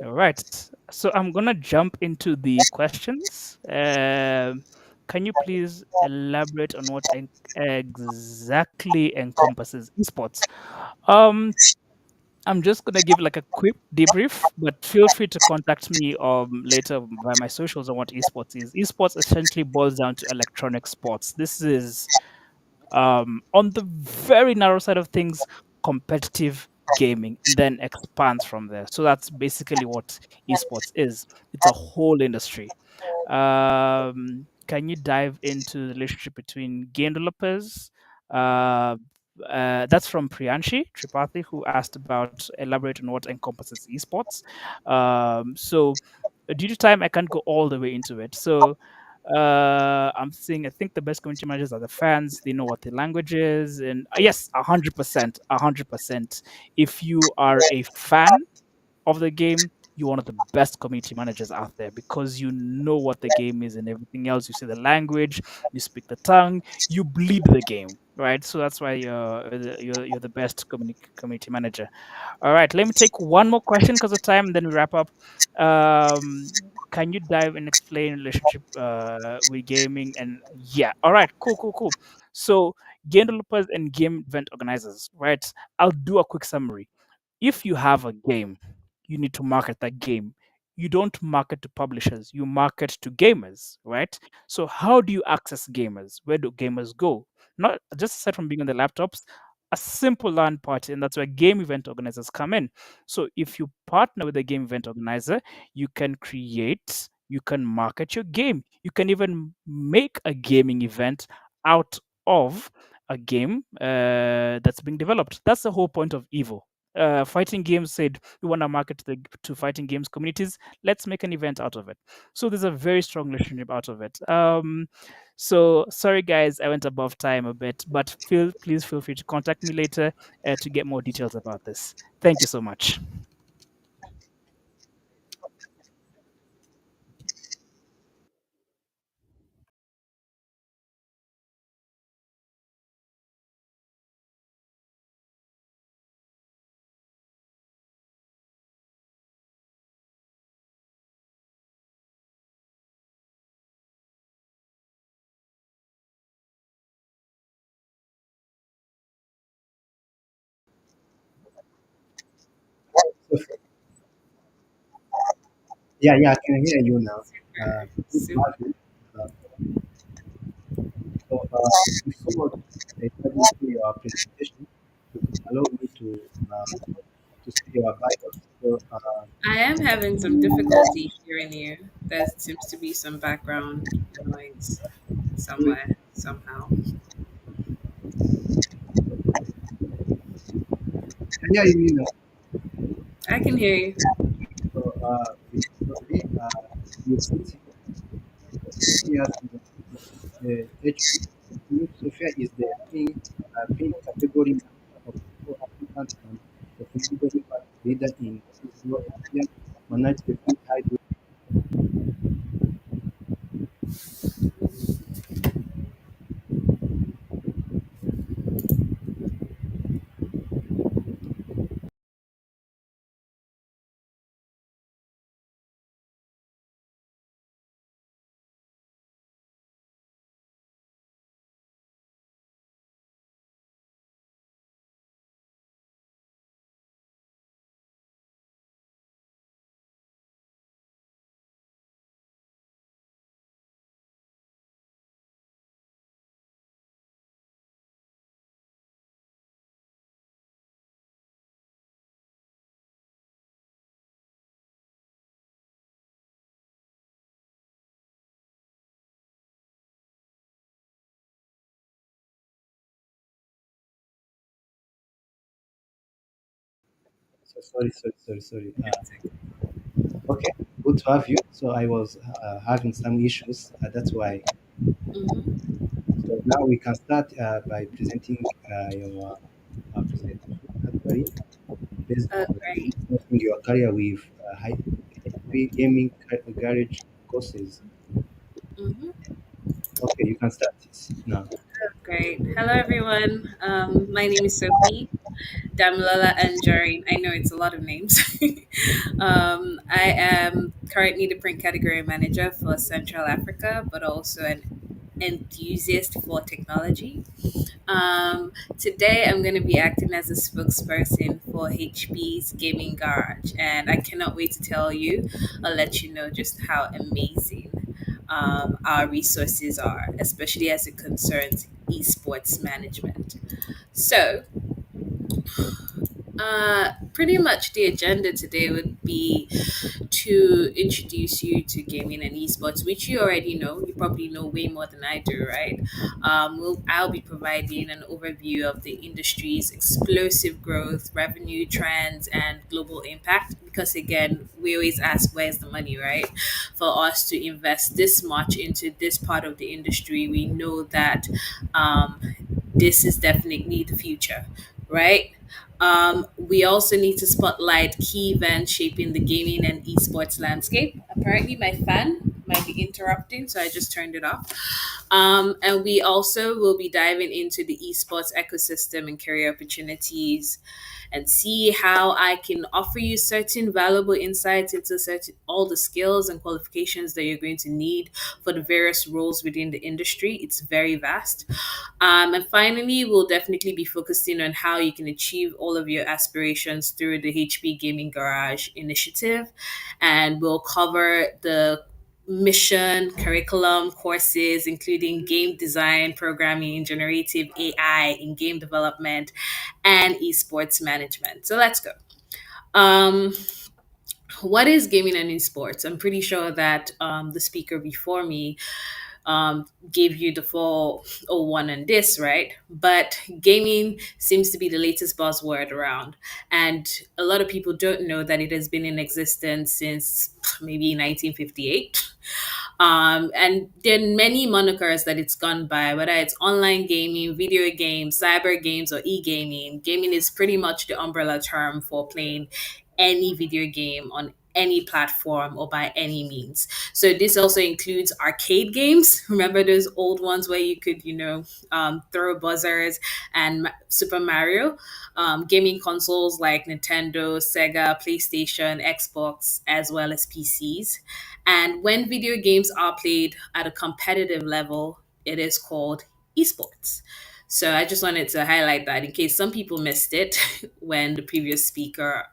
All right. So I'm gonna jump into the questions. Can you please elaborate on what exactly encompasses esports? Um, I'm just gonna give like a quick debrief, but feel free to contact me later by my socials on what esports is. Esports essentially boils down to electronic sports. This is on the very narrow side of things, competitive gaming, and then expands from there. So that's basically what esports is. It's a whole industry. Can you dive into the relationship between game developers? Uh, that's from Priyanshi Tripathi, who asked about elaborate on what encompasses esports. So, due to time, I can't go all the way into it. So, I'm saying I think the best community managers are the fans. They know what the language is, and yes, 100%, 100%. If you are a fan of the game, you're one of the best community managers out there because you know what the game is and everything else. You see the language, you speak the tongue, you bleed the game, right? So that's why you're the best community manager. All right, let me take one more question because of time, and then we wrap up. Can you dive and explain relationship with gaming? And yeah, all right, cool, cool, cool. So game developers and game event organizers, right? I'll do a quick summary. If you have a game, you need to market that game. You don't market to publishers, you market to gamers, right? So how do you access gamers? Where do gamers go? Not just aside from being on the laptops, a simple LAN party, and that's where game event organizers come in. So if you partner with a game event organizer, you can create, you can market your game. You can even make a gaming event out of a game that's being developed. That's the whole point of Evo. Fighting games said we want to market to fighting games communities. Let's make an event out of it. So there's a very strong relationship out of it. So sorry guys, I went above time a bit, but please feel free to contact me later to get more details about this. Thank you so much. So, yeah, yeah, I can hear you now. Good to Super. have you. Uh, before diving into your presentation, you could allow me to see your bio. So, I am having some difficulty hearing you. There seems to be some background noise can somewhere, somehow. you hear me now? I can hear you. So, today, you sit here as HP. Sophia is the pin category manager of all applicants and the category leader in Ethiopia, manage the free high So sorry. Okay, good to have you. So I was having some issues. That's why. Mm-hmm. So now we can start by presenting your presentation actually based on Great. starting your career with high HP gaming garage courses. Mm-hmm. Okay, you can start this now. Great. Hello, everyone. My name is Sophie Damilola Anjorin. I know it's a lot of names. I am currently the print category manager for Central Africa, but also an enthusiast for technology. Today, I'm going to be acting as a spokesperson for HP's Gaming Garage, and I cannot wait to tell you or let you know just how amazing our resources are, especially as it concerns esports management. So, pretty much the agenda today would be to introduce you to gaming and esports, which you already know. You probably know way more than I do, right? I'll be providing an overview of the industry's explosive growth, revenue trends, and global impact. Because again, we always ask, where's the money, right? For us to invest this much into this part of the industry, we know that um, this is definitely the future, right? We also need to spotlight key events shaping the gaming and esports landscape. Apparently, my fan might be interrupting, so I just turned it off. And we also will be diving into the esports ecosystem and career opportunities and see how I can offer you certain valuable insights into certain all the skills and qualifications that you're going to need for the various roles within the industry. It's very vast. And finally, we'll definitely be focusing on how you can achieve all of your aspirations through the HP Gaming Garage initiative. And we'll cover the mission, curriculum, courses, including game design, programming, generative AI in game development, and esports management. So let's go. Um, what is gaming and esports? I'm pretty sure that the speaker before me gave you the 401 on this, right? But gaming seems to be the latest buzzword around. And a lot of people don't know that it has been in existence since maybe 1958. And there are many monikers that it's gone by, whether it's online gaming, video games, cyber games, or e gaming. Gaming is pretty much the umbrella term for playing any video game on any platform or by any means. So this also includes arcade games. Remember those old ones where you could, throw buzzers and Super Mario? Gaming consoles like Nintendo, Sega, PlayStation, Xbox, as well as PCs. And when video games are played at a competitive level, it is called esports. So I just wanted to highlight that in case some people missed it when the previous speaker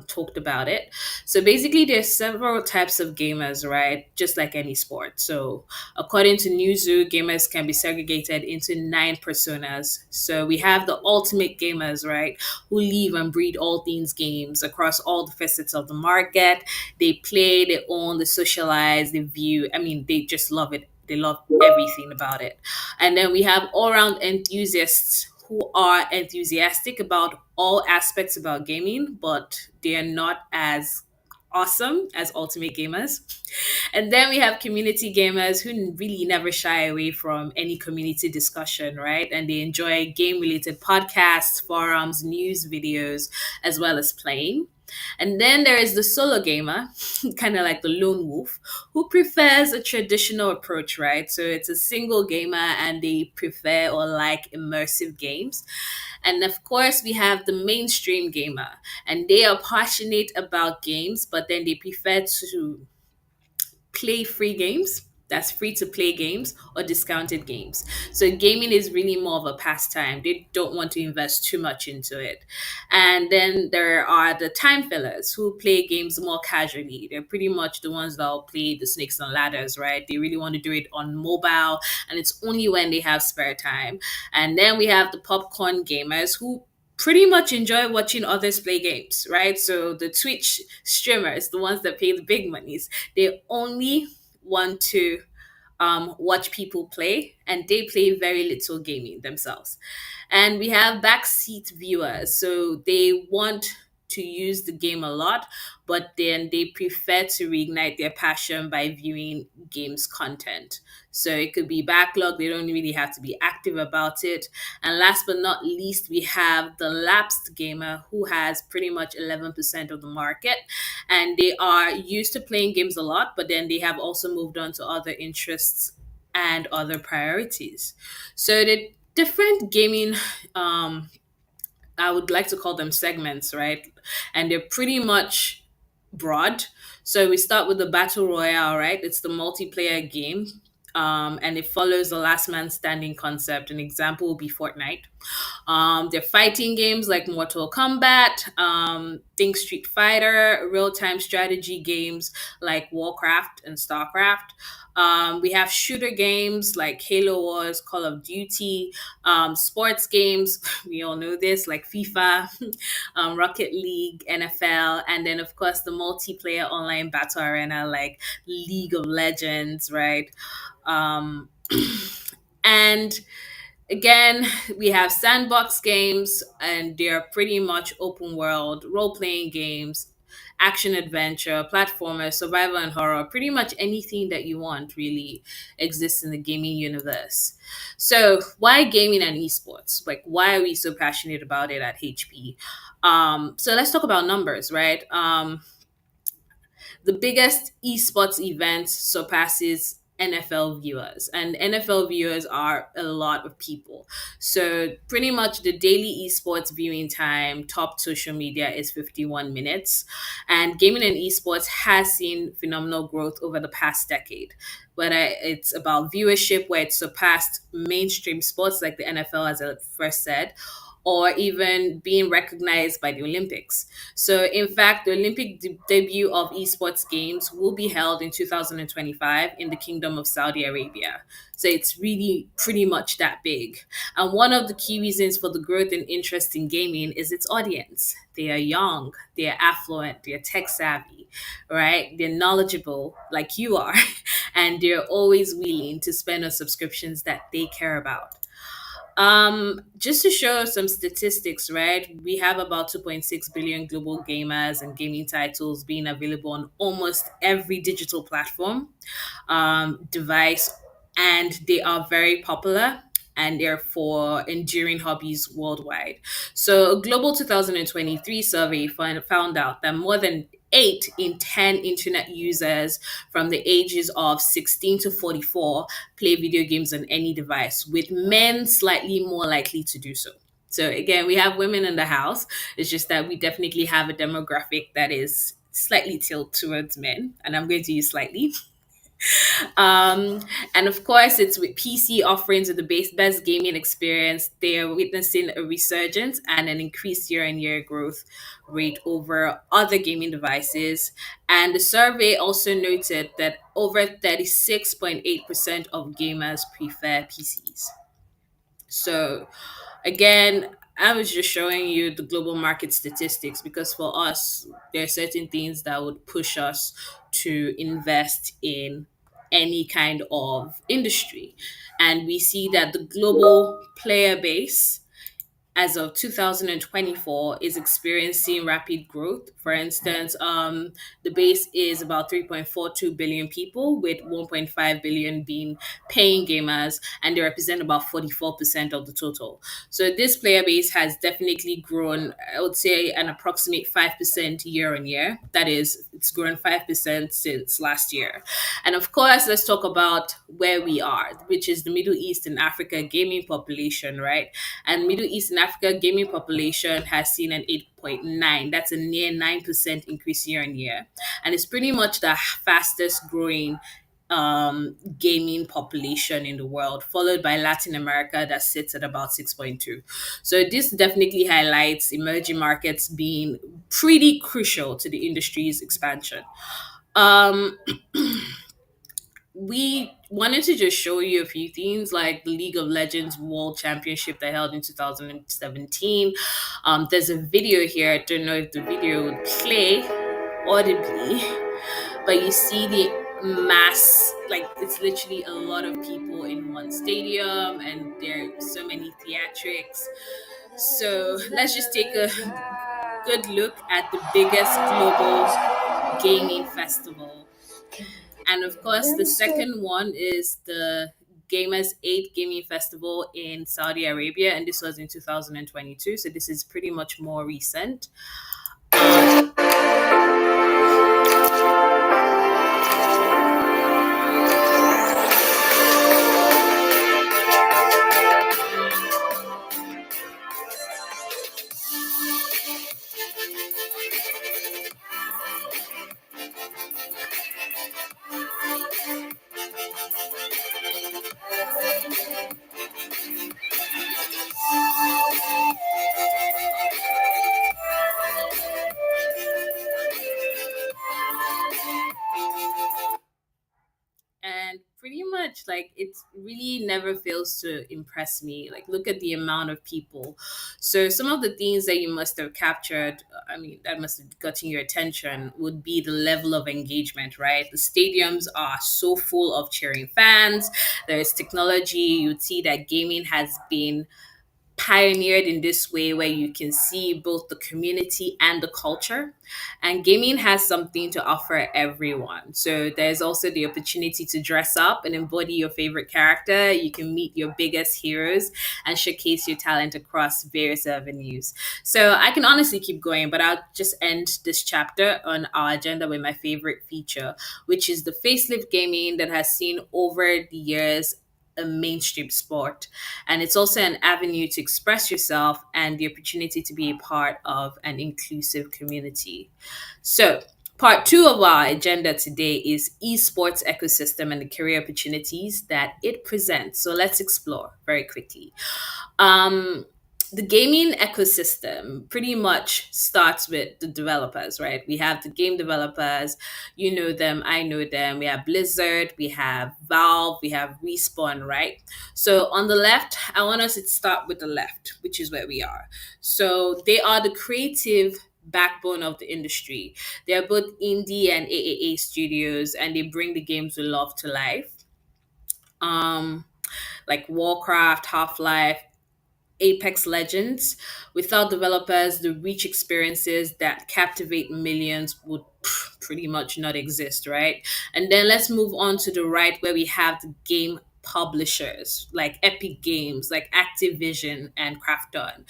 talked about it. So basically, there's several types of gamers, right? Just like any sport. So according to Newzoo, gamers can be segregated into 9 personas. So we have the ultimate gamers, right? Who live and breed all things games across all the facets of the market. They play, they own, they socialize, they view. I mean, they just love it. They love everything about it. And then we have all round enthusiasts who are enthusiastic about all aspects about gaming, but they are not as awesome as ultimate gamers. And then we have community gamers who really never shy away from any community discussion, right? And they enjoy game related podcasts, forums, news videos, as well as playing. And then there is the solo gamer, kind of like the lone wolf, who prefers a traditional approach, right? So it's a single gamer and they prefer or like immersive games. And of course, we have the mainstream gamer, and they are passionate about games, but then they prefer to play free games. That's free to play games or discounted games. So gaming is really more of a pastime. They don't want to invest too much into it. And then there are the time fillers who play games more casually. They're pretty much the ones that'll play the snakes and ladders, right? They really want to do it on mobile, and it's only when they have spare time. And then we have the popcorn gamers who pretty much enjoy watching others play games, right? So the Twitch streamers, the ones that pay the big monies, they only want to watch people play, and they play very little gaming themselves. And we have backseat viewers, so they want to use the game a lot, but then they prefer to reignite their passion by viewing games content. So it could be backlog, they don't really have to be active about it. And last but not least, we have the lapsed gamer who has pretty much 11% of the market. And they are used to playing games a lot, but then they have also moved on to other interests and other priorities. So the different gaming, I would like to call them segments, right? And they're pretty much broad. So we start with the battle royale, right? It's the multiplayer game. And it follows the last man standing concept. An example would be Fortnite. They're fighting games like Mortal Kombat, think Street Fighter, real time strategy games like Warcraft and StarCraft. We have shooter games like Halo Wars, Call of Duty, sports games. We all know this, like FIFA, Rocket League, NFL, and then, of course, the multiplayer online battle arena like League of Legends, right? Um, and again, we have sandbox games, and they're pretty much open world role playing games, action adventure, platformer, survival, and horror. Pretty much anything that you want really exists in the gaming universe. So, why gaming and esports? Like, why are we so passionate about it at HP? So, let's talk about numbers, right? The biggest esports event surpasses NFL viewers, and NFL viewers are a lot of people. So, pretty much the daily esports viewing time, top social media, is 51 minutes. And gaming and esports has seen phenomenal growth over the past decade. Whether it's about viewership, where it surpassed mainstream sports like the NFL, as I first said, or even being recognized by the Olympics. So, in fact, the Olympic debut of esports games will be held in 2025 in the Kingdom of Saudi Arabia. So, it's really pretty much that big. And one of the key reasons for the growth and interest in gaming is its audience. They are young, they are affluent, they are tech savvy, right? They're knowledgeable like you are, and they're always willing to spend on subscriptions that they care about. Just to show some statistics, right? We have about 2.6 billion global gamers and gaming titles being available on almost every digital platform, device, and they are very popular and therefore enduring hobbies worldwide. So, a global 2023 survey found out that more than 8 in 10 internet users from the ages of 16 to 44 play video games on any device, with men slightly more likely to do so. So, again, we have women in the house. It's just that we definitely have a demographic that is slightly tilted towards men, and I'm going to use slightly. And of course, it's with PC offerings with the best gaming experience. They are witnessing a resurgence and an increased year on year growth rate over other gaming devices. And the survey also noted that over 36.8% of gamers prefer PCs. So, again, I was just showing you the global market statistics because for us, there are certain things that would push us to invest in any kind of industry. And we see that the global player base as of 2024 is experiencing rapid growth. For instance, the base is about 3.42 billion people, with 1.5 billion being paying gamers, and they represent about 44% of the total. So this player base has definitely grown, I would say, an approximate 5% year on year. That is, it's grown 5% since last year. And of course, let's talk about where we are, which is the Middle East and Africa gaming population, right? And Middle East and Africa gaming population has seen an 8.9. That's a near 9% increase year on year. And it's pretty much the fastest growing gaming population in the world, followed by Latin America that sits at about 6.2. So this definitely highlights emerging markets being pretty crucial to the industry's expansion. Um, we wanted to just show you a few things like the League of Legends World Championship that held in 2017. There's a video here. I don't know if the video would play audibly, but you see the mass, like it's literally a lot of people in one stadium, and there are so many theatrics. So let's just take a good look at the biggest global gaming festival. And of course, the second one is the Gamers 8 Gaming Festival in Saudi Arabia, and this was in 2022. So this is pretty much more recent. And pretty much like it really never fails to impress me. Like, look at the amount of people. So some of the things that you must have captured, I mean, that must have gotten your attention, would be the level of engagement, right? The stadiums are so full of cheering fans. There's technology. You'd see that gaming has been pioneered in this way where you can see both the community and the culture. And gaming has something to offer everyone. So there's also the opportunity to dress up and embody your favorite character. You can meet your biggest heroes and showcase your talent across various avenues. So I can honestly keep going, but I'll just end this chapter on our agenda with my favorite feature, which is the facelift gaming that has seen over the years a mainstream sport. And it's also an avenue to express yourself and the opportunity to be a part of an inclusive community. So, part two of our agenda today is esports ecosystem and the career opportunities that it presents. So, let's explore very quickly. Um, the gaming ecosystem pretty much starts with the developers, right? We have the game developers, you know them, I know them. We have Blizzard, we have Valve, we have Respawn, right? So on the left, I want us to start with the left, which is where we are. So they are the creative backbone of the industry. They are both indie and AAA studios, and they bring the games we love to life. Um, like Warcraft, Half Life, Apex Legends. Without developers, the rich experiences that captivate millions would pretty much not exist, right? And then let's move on to the right where we have the game publishers like Epic Games, like Activision and Krafton.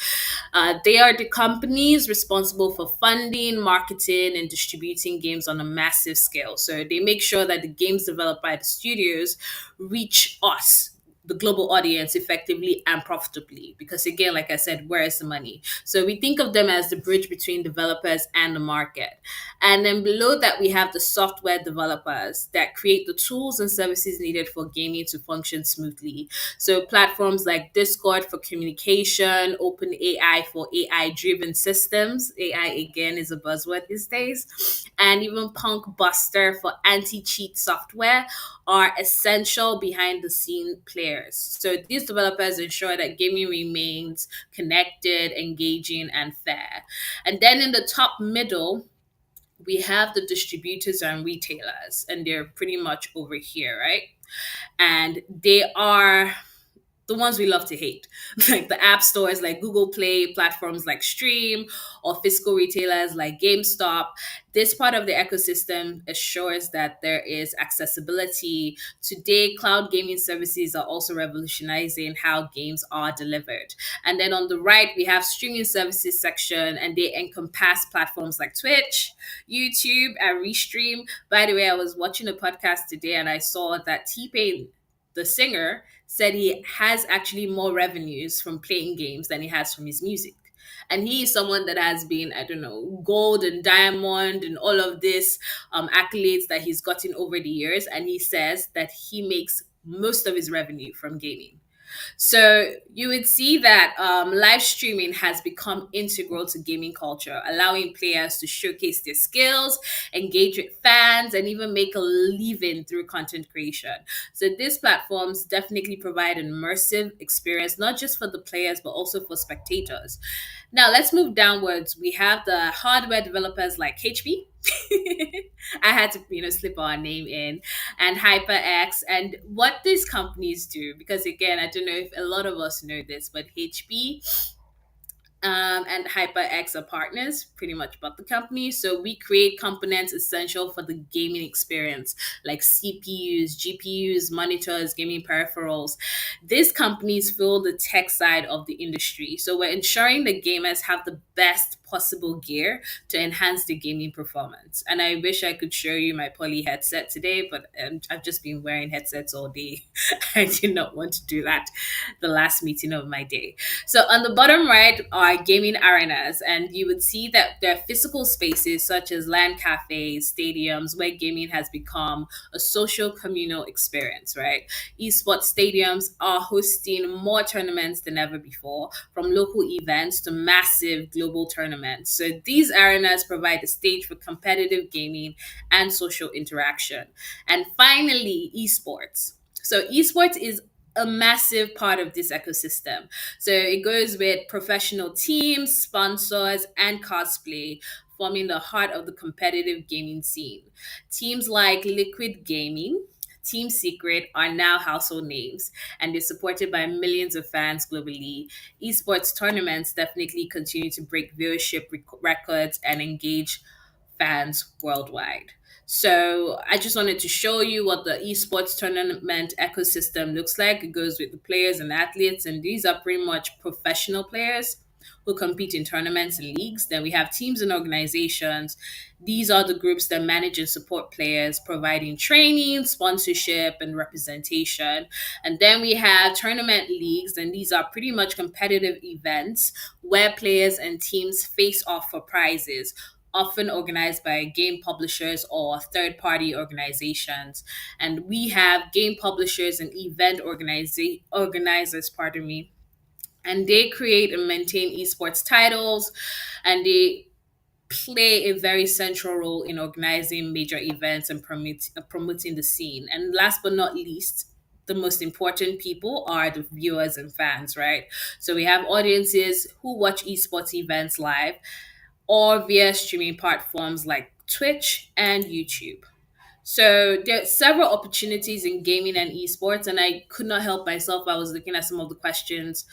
They are the companies responsible for funding, marketing, and distributing games on a massive scale. So they make sure that the games developed by the studios reach us, the global audience, effectively and profitably. Because again, like I said, where is the money? So we think of them as the bridge between developers and the market. And then below that, we have the software developers that create the tools and services needed for gaming to function smoothly. So platforms like Discord for communication, OpenAI for AI driven systems. AI again is a buzzword these days. And even Punk Buster for anti cheat software are essential behind the scene players. So these developers ensure that gaming remains connected, engaging, and fair. And then in the top middle, we have the distributors and retailers, and they're pretty much over here, right? And they are the ones we love to hate, like the app stores like Google Play, platforms like Stream, or physical retailers like GameStop. This part of the ecosystem assures that there is accessibility. Today, cloud gaming services are also revolutionizing how games are delivered. And then on the right, we have streaming services section, and they encompass platforms like Twitch, YouTube, and Restream. By the way, I was watching a podcast today and I saw that T-Pain, the singer, said he has actually more revenues from playing games than he has from his music. And he is someone that has been, I don't know, gold and diamond and all of this accolades that he's gotten over the years. And he says that he makes most of his revenue from gaming. So you would see that live streaming has become integral to gaming culture, allowing players to showcase their skills, engage with fans, and even make a living through content creation. So these platforms definitely provide an immersive experience, not just for the players, but also for spectators. Now let's move downwards. We have the hardware developers like HP. I had to, slip our name in, and HyperX, and what these companies do. Because again, I don't know if a lot of us know this, but HP and HyperX are partners, pretty much bought the company. So we create components essential for the gaming experience, like CPUs, GPUs, monitors, gaming peripherals. These companies fill the tech side of the industry. So we're ensuring that gamers have the best possible gear to enhance the gaming performance. And I wish I could show you my Poly headset today, but I've just been wearing headsets all day. I did not want to do that the last meeting of my day. So on the bottom right are gaming arenas, and you would see that there are physical spaces such as LAN cafes, stadiums, where gaming has become a social communal experience, right? Esports stadiums are hosting more tournaments than ever before, from local events to massive global tournaments. So these arenas provide a stage for competitive gaming and social interaction. And finally, esports. So esports is a massive part of this ecosystem. So it goes with professional teams, sponsors, and cosplay, forming the heart of the competitive gaming scene. Teams like Liquid Gaming, Team Secret are now household names, and they're supported by millions of fans globally. Esports tournaments definitely continue to break viewership records and engage fans worldwide. So I just wanted to show you what the esports tournament ecosystem looks like. It goes with the players and athletes, and these are pretty much professional players who compete in tournaments and leagues. Then we have teams and organizations. These are the groups that manage and support players, providing training, sponsorship, and representation. And then we have tournament leagues, and these are pretty much competitive events where players and teams face off for prizes, often organized by game publishers or third party organizations. And we have game publishers and event organizers, pardon me, and they create and maintain esports titles, and they play a very central role in organizing major events and promoting the scene. And last but not least, the most important people are the viewers and fans, right? So we have audiences who watch esports events live or via streaming platforms like Twitch and YouTube. So there are several opportunities in gaming and esports, and I could not help myself. I was looking at some of the questions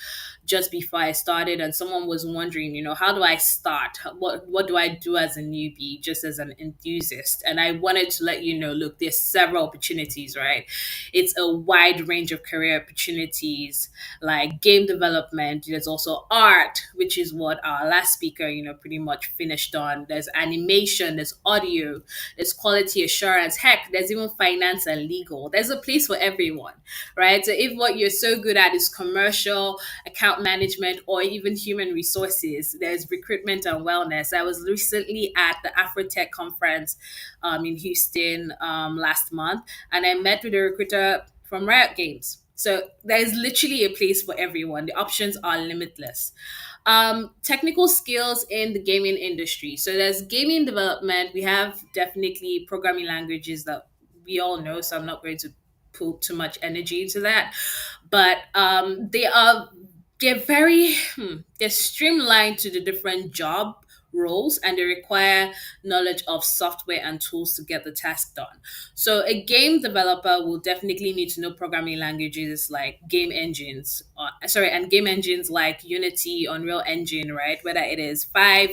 just before I started, and someone was wondering, how do I start? What do I do as a newbie, just as an enthusiast? And I wanted to let you know, look, there's several opportunities, right? It's a wide range of career opportunities, like game development. There's also art, which is what our last speaker, pretty much finished on. There's animation, there's audio, there's quality assurance. Heck, there's even finance and legal. There's a place for everyone, right? So if what you're so good at is commercial, account management, or even human resources, there's recruitment and wellness. I was recently at the Afrotech conference in Houston last month, and I met with a recruiter from Riot Games. So there's literally a place for everyone. The options are limitless. Technical skills in the gaming industry. So there's gaming development. We have definitely programming languages that we all know, so I'm not going to put too much energy into that. But they're very they're streamlined to the different job roles, and they require knowledge of software and tools to get the task done. So a game developer will definitely need to know programming languages like game engines like Unity, Unreal Engine, right? Whether it is 5.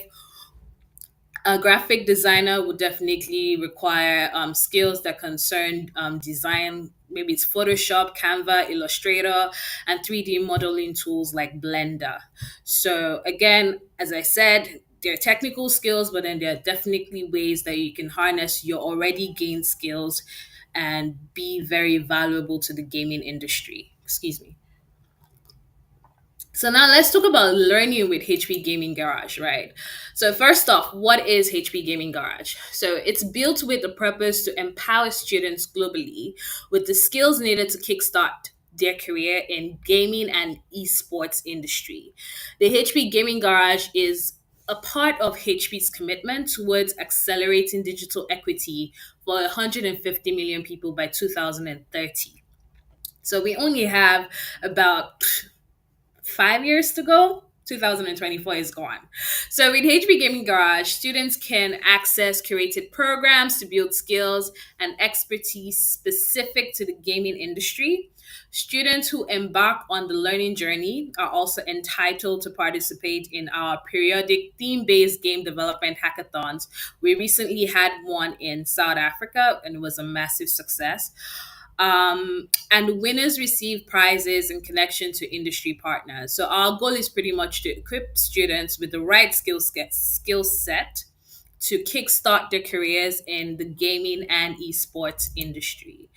A graphic designer would definitely require skills that concern design. Maybe it's Photoshop, Canva, Illustrator, and 3D modeling tools like Blender. So, again, as I said, there are technical skills, but then there are definitely ways that you can harness your already gained skills and be very valuable to the gaming industry. Excuse me. So now let's talk about learning with HP Gaming Garage, right? So first off, what is HP Gaming Garage? So it's built with the purpose to empower students globally with the skills needed to kickstart their career in gaming and esports industry. The HP Gaming Garage is a part of HP's commitment towards accelerating digital equity for 150 million people by 2030. So we only have about 5 years to go. 2024 is gone. So with HP Gaming Garage, students can access curated programs to build skills and expertise specific to the gaming industry. Students who embark on the learning journey are also entitled to participate in our periodic theme based game development hackathons. We recently had one in South Africa and it was a massive success. And winners receive prizes in connection to industry partners. So our goal is pretty much to equip students with the right skill set to kickstart their careers in the gaming and esports industry.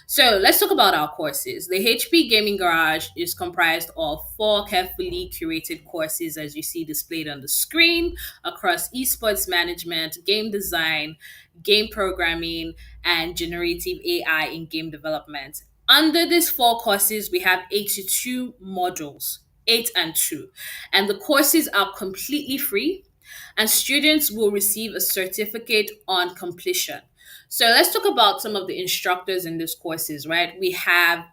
So let's talk about our courses. The HP Gaming Garage is comprised of four carefully curated courses, as you see displayed on the screen, across esports management, game design, game programming, and generative AI in game development. Under these four courses, we have 82 modules, 8 and 2. And the courses are completely free, and students will receive a certificate on completion. So let's talk about some of the instructors in these courses, right? We have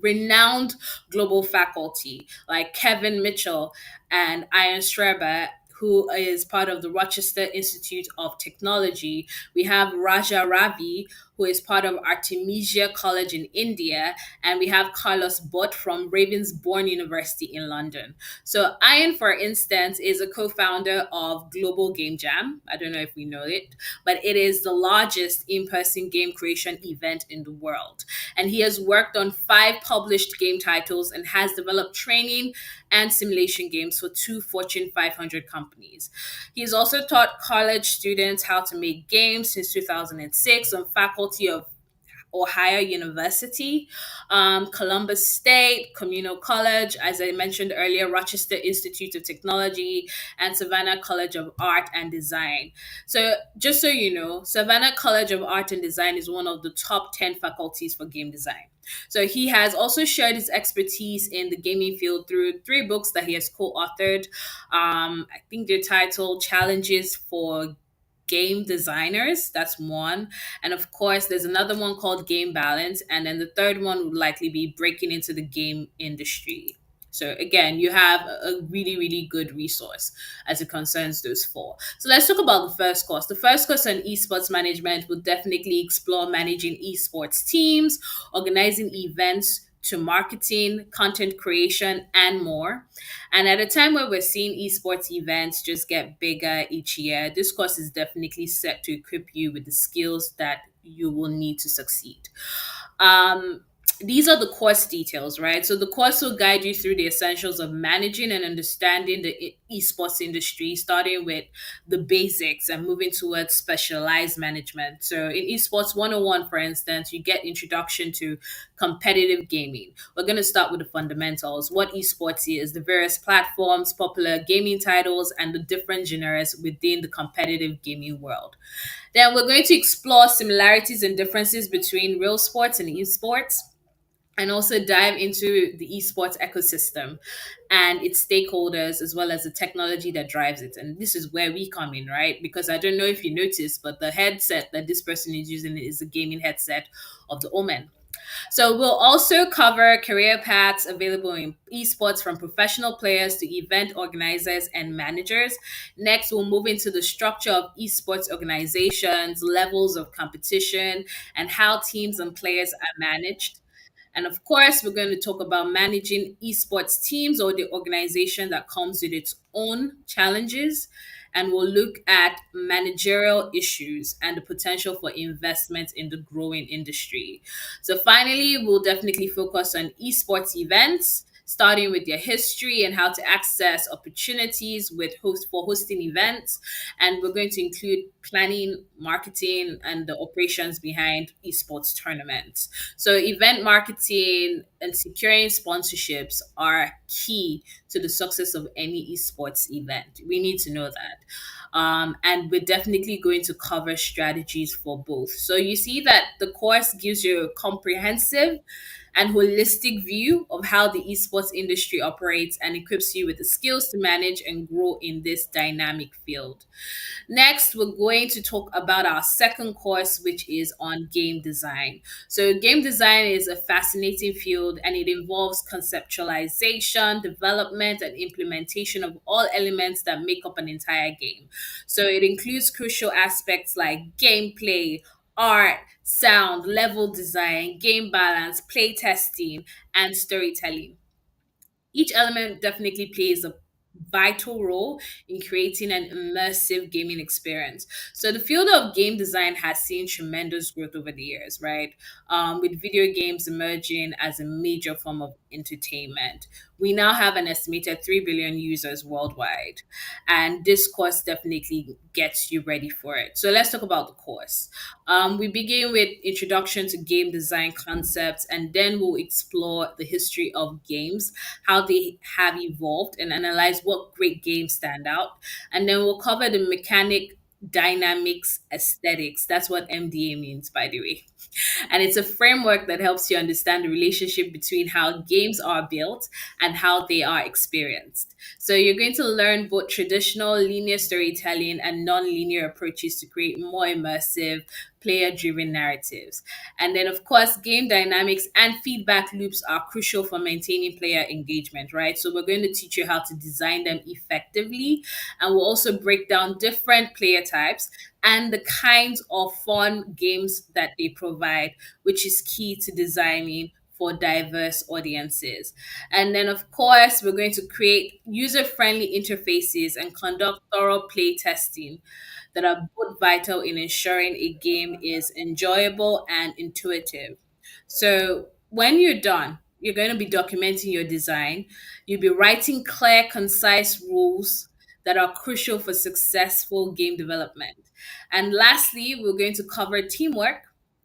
renowned global faculty like Kevin Mitchell and Ian Streber, who is part of the Rochester Institute of Technology. We have Raja Ravi, who is part of Artemisia College in India, and we have Carlos Bott from Ravensbourne University in London. So Ian, for instance, is a co-founder of Global Game Jam. I don't know if we know it, but it is the largest in-person game creation event in the world. And he has worked on 5 published game titles and has developed training and simulation games for 2 Fortune 500 companies. He has also taught college students how to make games since 2006 on faculty of Ohio University, Columbus State, Communal College, as I mentioned earlier, Rochester Institute of Technology, and Savannah College of Art and Design. So, just so you know, Savannah College of Art and Design is one of the top 10 faculties for game design. So, he has also shared his expertise in the gaming field through 3 books that he has co authored. I think they're titled Challenges for Game Designers. That's one. And of course, there's another one called Game Balance. And then the third one would likely be Breaking into the Game Industry. So again, you have a really, really good resource as it concerns those four. So let's talk about the first course. The first course on esports management will definitely explore managing esports teams, organizing events to marketing, content creation, and more. And at a time where we're seeing esports events just get bigger each year, this course is definitely set to equip you with the skills that you will need to succeed. Um, these are the course details, right? So the course will guide you through the essentials of managing and understanding the esports industry, starting with the basics and moving towards specialized management. So in esports 101, for instance, you get introduction to competitive gaming. We're going to start with the fundamentals, what esports is, the various platforms, popular gaming titles, and the different genres within the competitive gaming world. Then we're going to explore similarities and differences between real sports and esports, and also dive into the esports ecosystem and its stakeholders, as well as the technology that drives it. And this is where we come in, right? Because I don't know if you noticed, but the headset that this person is using is a gaming headset of the Omen. So we'll also cover career paths available in esports, from professional players to event organizers and managers. Next, we'll move into the structure of esports organizations, levels of competition, and how teams and players are managed. And of course, we're going to talk about managing esports teams, or the organization that comes with its own challenges. And we'll look at managerial issues and the potential for investment in the growing industry. So, finally, we'll definitely focus on esports events, starting with their history and how to access opportunities for hosting events. And we're going to include planning, marketing, and the operations behind esports tournaments. So event marketing and securing sponsorships are key to the success of any esports event. We need to know that. And we're definitely going to cover strategies for both. So you see that the course gives you a comprehensive and holistic view of how the esports industry operates, and equips you with the skills to manage and grow in this dynamic field. Next, we're going to talk about our second course, which is on game design. So, game design is a fascinating field, and it involves conceptualization, development, and implementation of all elements that make up an entire game. So, it includes crucial aspects like gameplay, art, sound, level design, game balance, play testing, and storytelling. Each element definitely plays a vital role in creating an immersive gaming experience. So the field of game design has seen tremendous growth over the years, right? With video games emerging as a major form of entertainment. We now have an estimated 3 billion users worldwide, and this course definitely gets you ready for it. So let's talk about the course. We begin with introduction to game design concepts, and then we'll explore the history of games, how they have evolved, and analyze what great games stand out. And then we'll cover the mechanic, dynamics, aesthetics. That's what MDA means, by the way. And it's a framework that helps you understand the relationship between how games are built and how they are experienced. So you're going to learn both traditional linear storytelling and non-linear approaches to create more immersive, player-driven narratives. And then, of course, game dynamics and feedback loops are crucial for maintaining player engagement, right? So we're going to teach you how to design them effectively, and we'll also break down different player types and the kinds of fun games that they provide, which is key to designing for diverse audiences. And then, of course, we're going to create user friendly interfaces and conduct thorough play testing that are both vital in ensuring a game is enjoyable and intuitive. So, when you're done, you're going to be documenting your design. You'll be writing clear, concise rules that are crucial for successful game development. And lastly, we're going to cover teamwork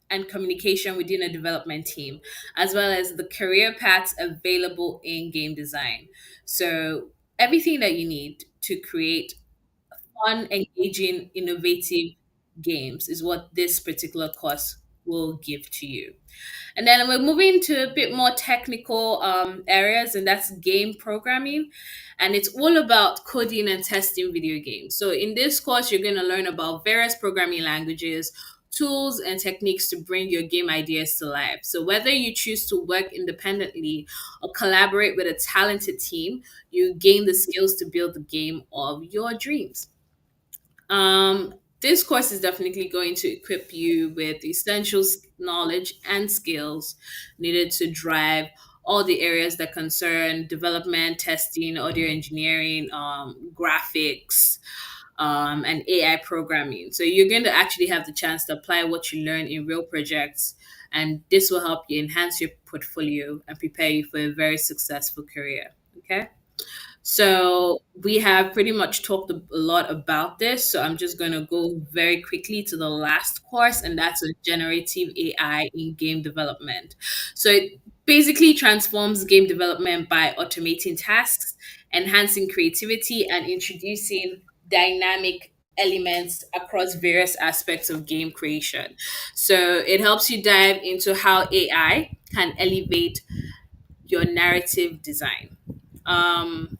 and communication within a development team, as well as the career paths available in game design. So, everything that you need to create fun, engaging, innovative games is what this particular course will give to you. And then we're moving to a bit more technical areas, and that's game programming. And it's all about coding and testing video games. So, in this course, you're going to learn about various programming languages, tools, and techniques to bring your game ideas to life. So, whether you choose to work independently or collaborate with a talented team, you gain the skills to build the game of your dreams. This course is definitely going to equip you with essential knowledge and skills needed to drive all the areas that concern development, testing, audio engineering, graphics, and AI programming. So you're going to actually have the chance to apply what you learn in real projects, and this will help you enhance your portfolio and prepare you for a very successful career. Okay. So we have pretty much talked a lot about this. So I'm just going to go very quickly to the last course, and that's a generative AI in game development. So it basically transforms game development by automating tasks, enhancing creativity, and introducing dynamic elements across various aspects of game creation. So it helps you dive into how AI can elevate your narrative design. Um,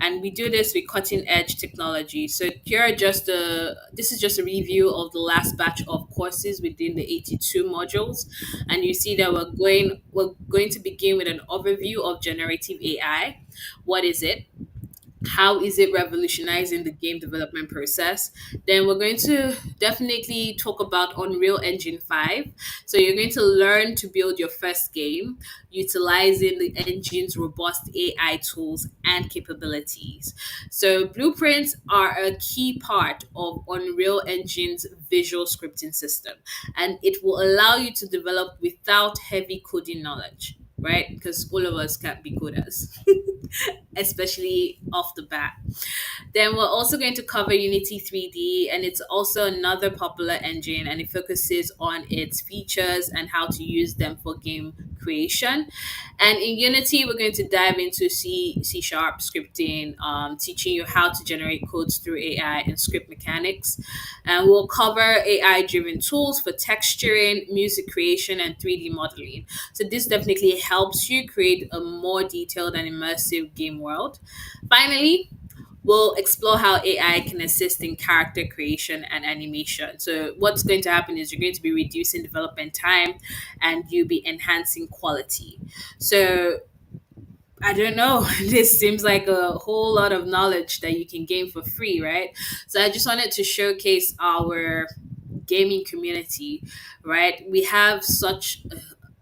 and we do this with cutting edge technology. So here are just a this is just a review of the last batch of courses within the 82 modules, and you see that we're going to begin with an overview of generative AI. What is it? How is it revolutionizing the game development process? Then we're going to definitely talk about Unreal Engine 5. So you're going to learn to build your first game utilizing the engine's robust AI tools and capabilities. So blueprints are a key part of Unreal Engine's visual scripting system, and it will allow you to develop without heavy coding knowledge, right? Because all of us can't be coders. Especially off the bat. Then we're also going to cover Unity 3D, and it's also another popular engine, and it focuses on its features and how to use them for game creation. And in Unity, we're going to dive into C sharp scripting, teaching you how to generate codes through AI and script mechanics. And we'll cover AI driven tools for texturing, music creation, and 3D modeling. So this definitely helps you create a more detailed and immersive game world. Finally, we'll explore how AI can assist in character creation and animation. So what's going to happen is you're going to be reducing development time and you'll be enhancing quality. So I don't know. This seems like a whole lot of knowledge that you can gain for free, right? So I just wanted to showcase our gaming community, right? We have such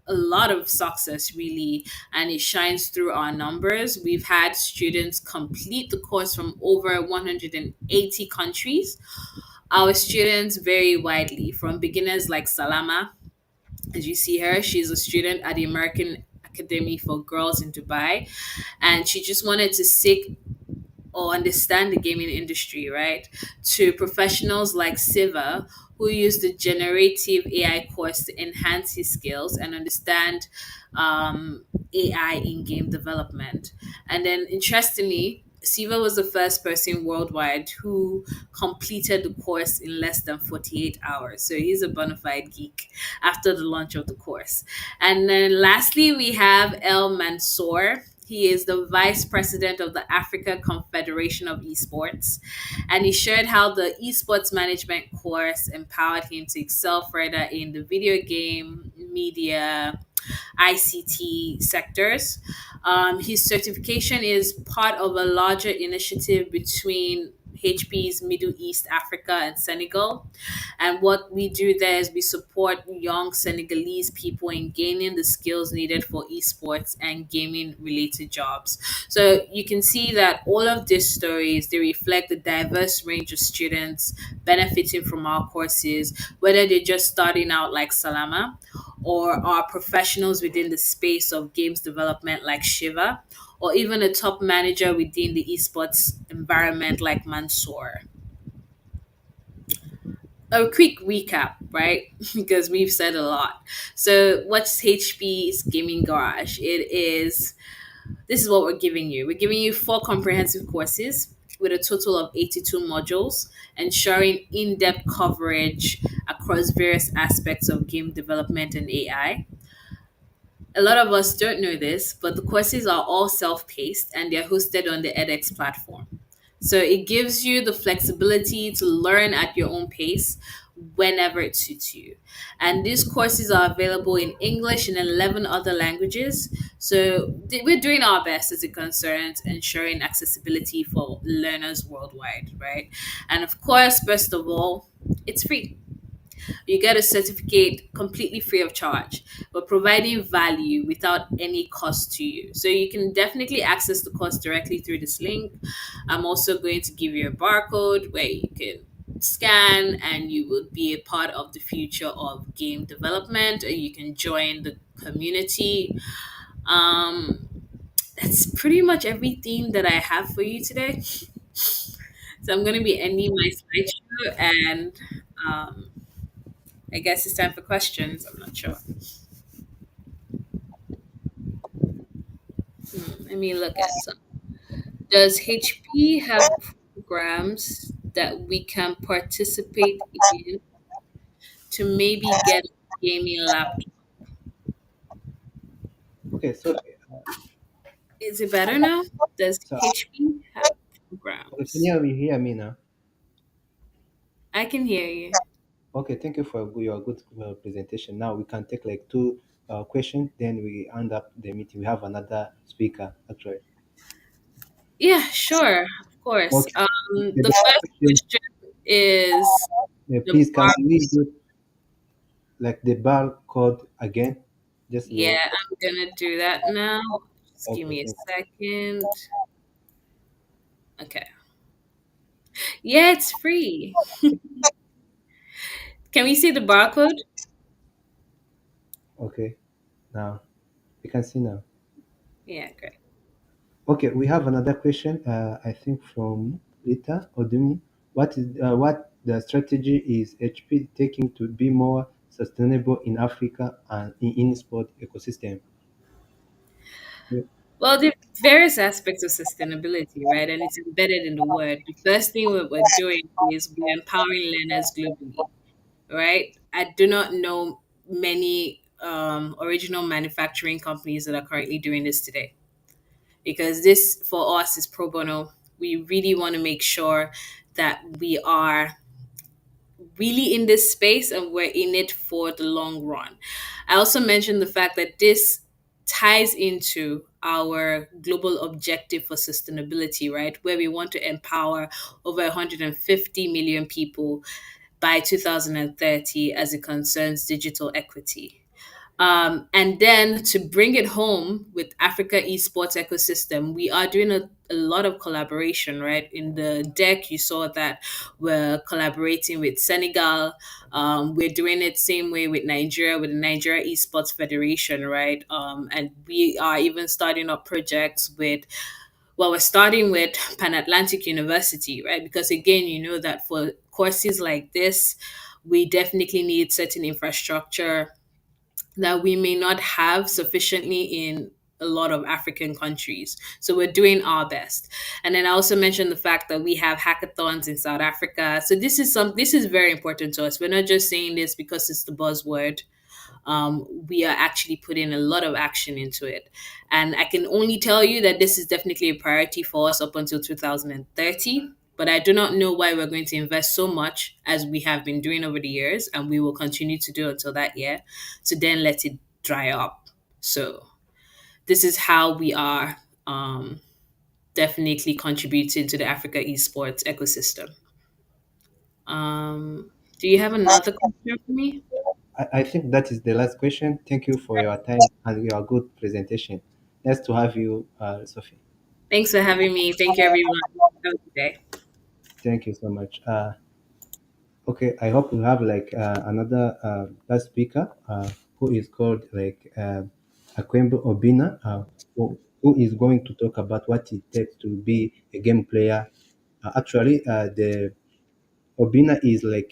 a lot of success really, and it shines through our numbers. We've had students complete the course from over 180 countries. Our students vary widely from beginners like Salama, as you see her. She's a student at the American Academy for Girls in Dubai, and she just wanted to seek or understand the gaming industry, right? To professionals like Siva, who use the generative AI course to enhance his skills and understand AI in game development. And then, interestingly, Siva was the first person worldwide who completed the course in less than 48 hours. So he's a bona fide geek after the launch of the course. And then lastly, we have El Mansour. He is the vice president of the Africa Confederation of Esports. And he shared how the esports management course empowered him to excel further in the video game, media, ICT sectors. His certification is part of a larger initiative between HP's Middle East, Africa, and Senegal. And what we do there is we support young Senegalese people in gaining the skills needed for esports and gaming related jobs. So you can see that all of these stories, they reflect the diverse range of students benefiting from our courses, whether they're just starting out like Salama or are professionals within the space of games development like Shiva, or even a top manager within the esports environment like Mansoor. A quick recap, right? Because we've said a lot. So, what's HP's Gaming Garage? This is what we're giving you. We're giving you four comprehensive courses with a total of 82 modules, ensuring in depth coverage across various aspects of game development and AI. A lot of us don't know this, but the courses are all self paced and they're hosted on the edX platform. So it gives you the flexibility to learn at your own pace whenever it suits you. And these courses are available in English and 11 other languages. So we're doing our best as it concerns ensuring accessibility for learners worldwide, right? And of course, best of all, it's free. You get a certificate completely free of charge, but providing value without any cost to you. So you can definitely access the course directly through this link. I'm also going to give you a barcode where you can scan and you will be a part of the future of game development, or you can join the community. Um, that's pretty much everything that I have for you today. So I'm going to be ending my slideshow, and um, I guess it's time for questions. I'm not sure. Let me look at some. Does HP have programs that we can participate in to maybe get a gaming laptop? Okay, so Is it better now? Does so HP have okay, can programs? you hear me now? I can hear you. Okay, thank you for your good presentation. Now we can take like two questions, then we end up the meeting. We have another speaker actually. Yeah, sure, of course. Okay, the The first first question, question is the please can bar. we do like the bar code again? Just Yeah, load. I'm gonna do that now. Just give Okay, me a thank second. Okay. Yeah, it's free. Can we see the barcode? you. Okay, now you can see now. Yeah, great. Okay, we have another question. I think from Lita Odumi. What the strategy is HP taking to be more sustainable in Africa and in sport ecosystem? Yeah. Well, there are various aspects of sustainability, right? And it's embedded in the word. The first thing we're doing is we're empowering learners globally, right? I do not know many original manufacturing companies that are currently doing this today, because this for us is pro bono. We really want to make sure that we are really in this space and we're in it for the long run. I also mentioned the fact that this ties into our global objective for sustainability, right? Where we want to empower over 150 million people by 2030 as it concerns digital equity. And then to bring it home with Africa esports ecosystem, we are doing a lot of collaboration, right? In the deck, you saw that we're collaborating with Senegal. We're doing it same way with Nigeria, with the Nigeria Esports Federation, right? And we are even starting up projects with, well, we're starting with Pan Atlantic University, right? Because again, you know that for courses like this, we definitely need certain infrastructure that we may not have sufficiently in a lot of African countries. So we're doing our best. And then I also mentioned the fact that we have hackathons in South Africa. So this is very important to us. We're not just saying this because it's the buzzword. We are actually putting a lot of action into it. And I can only tell you that this is definitely a priority for us up until 2030. But I do not know why we're going to invest so much as we have been doing over the years, and we will continue to do until that year, to then let it dry up. So this is how we are definitely contributing to the Africa esports ecosystem. Do you have another question for me? I think that is the last question. Thank you for your time and your good presentation. Nice to have you, Sophie. Thanks for having me. Thank you, everyone. Have a good day. Thank you so much. Okay, I hope we have like another last speaker who is called like Akwembe Obina, who is going to talk about what it takes to be a game player. The Obina is like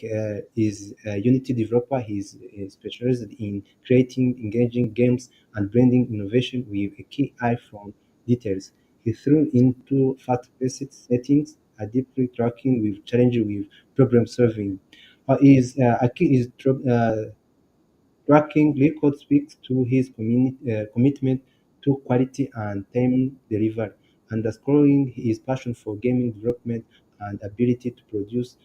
is a Unity developer. He's specialized in creating engaging games and blending innovation with a key eye from details. He threw into fast-paced settings, a deeply tracking with challenging with problem solving. A key is tracking record speaks to his commitment to quality and time delivery, underscoring his passion for gaming development and ability to produce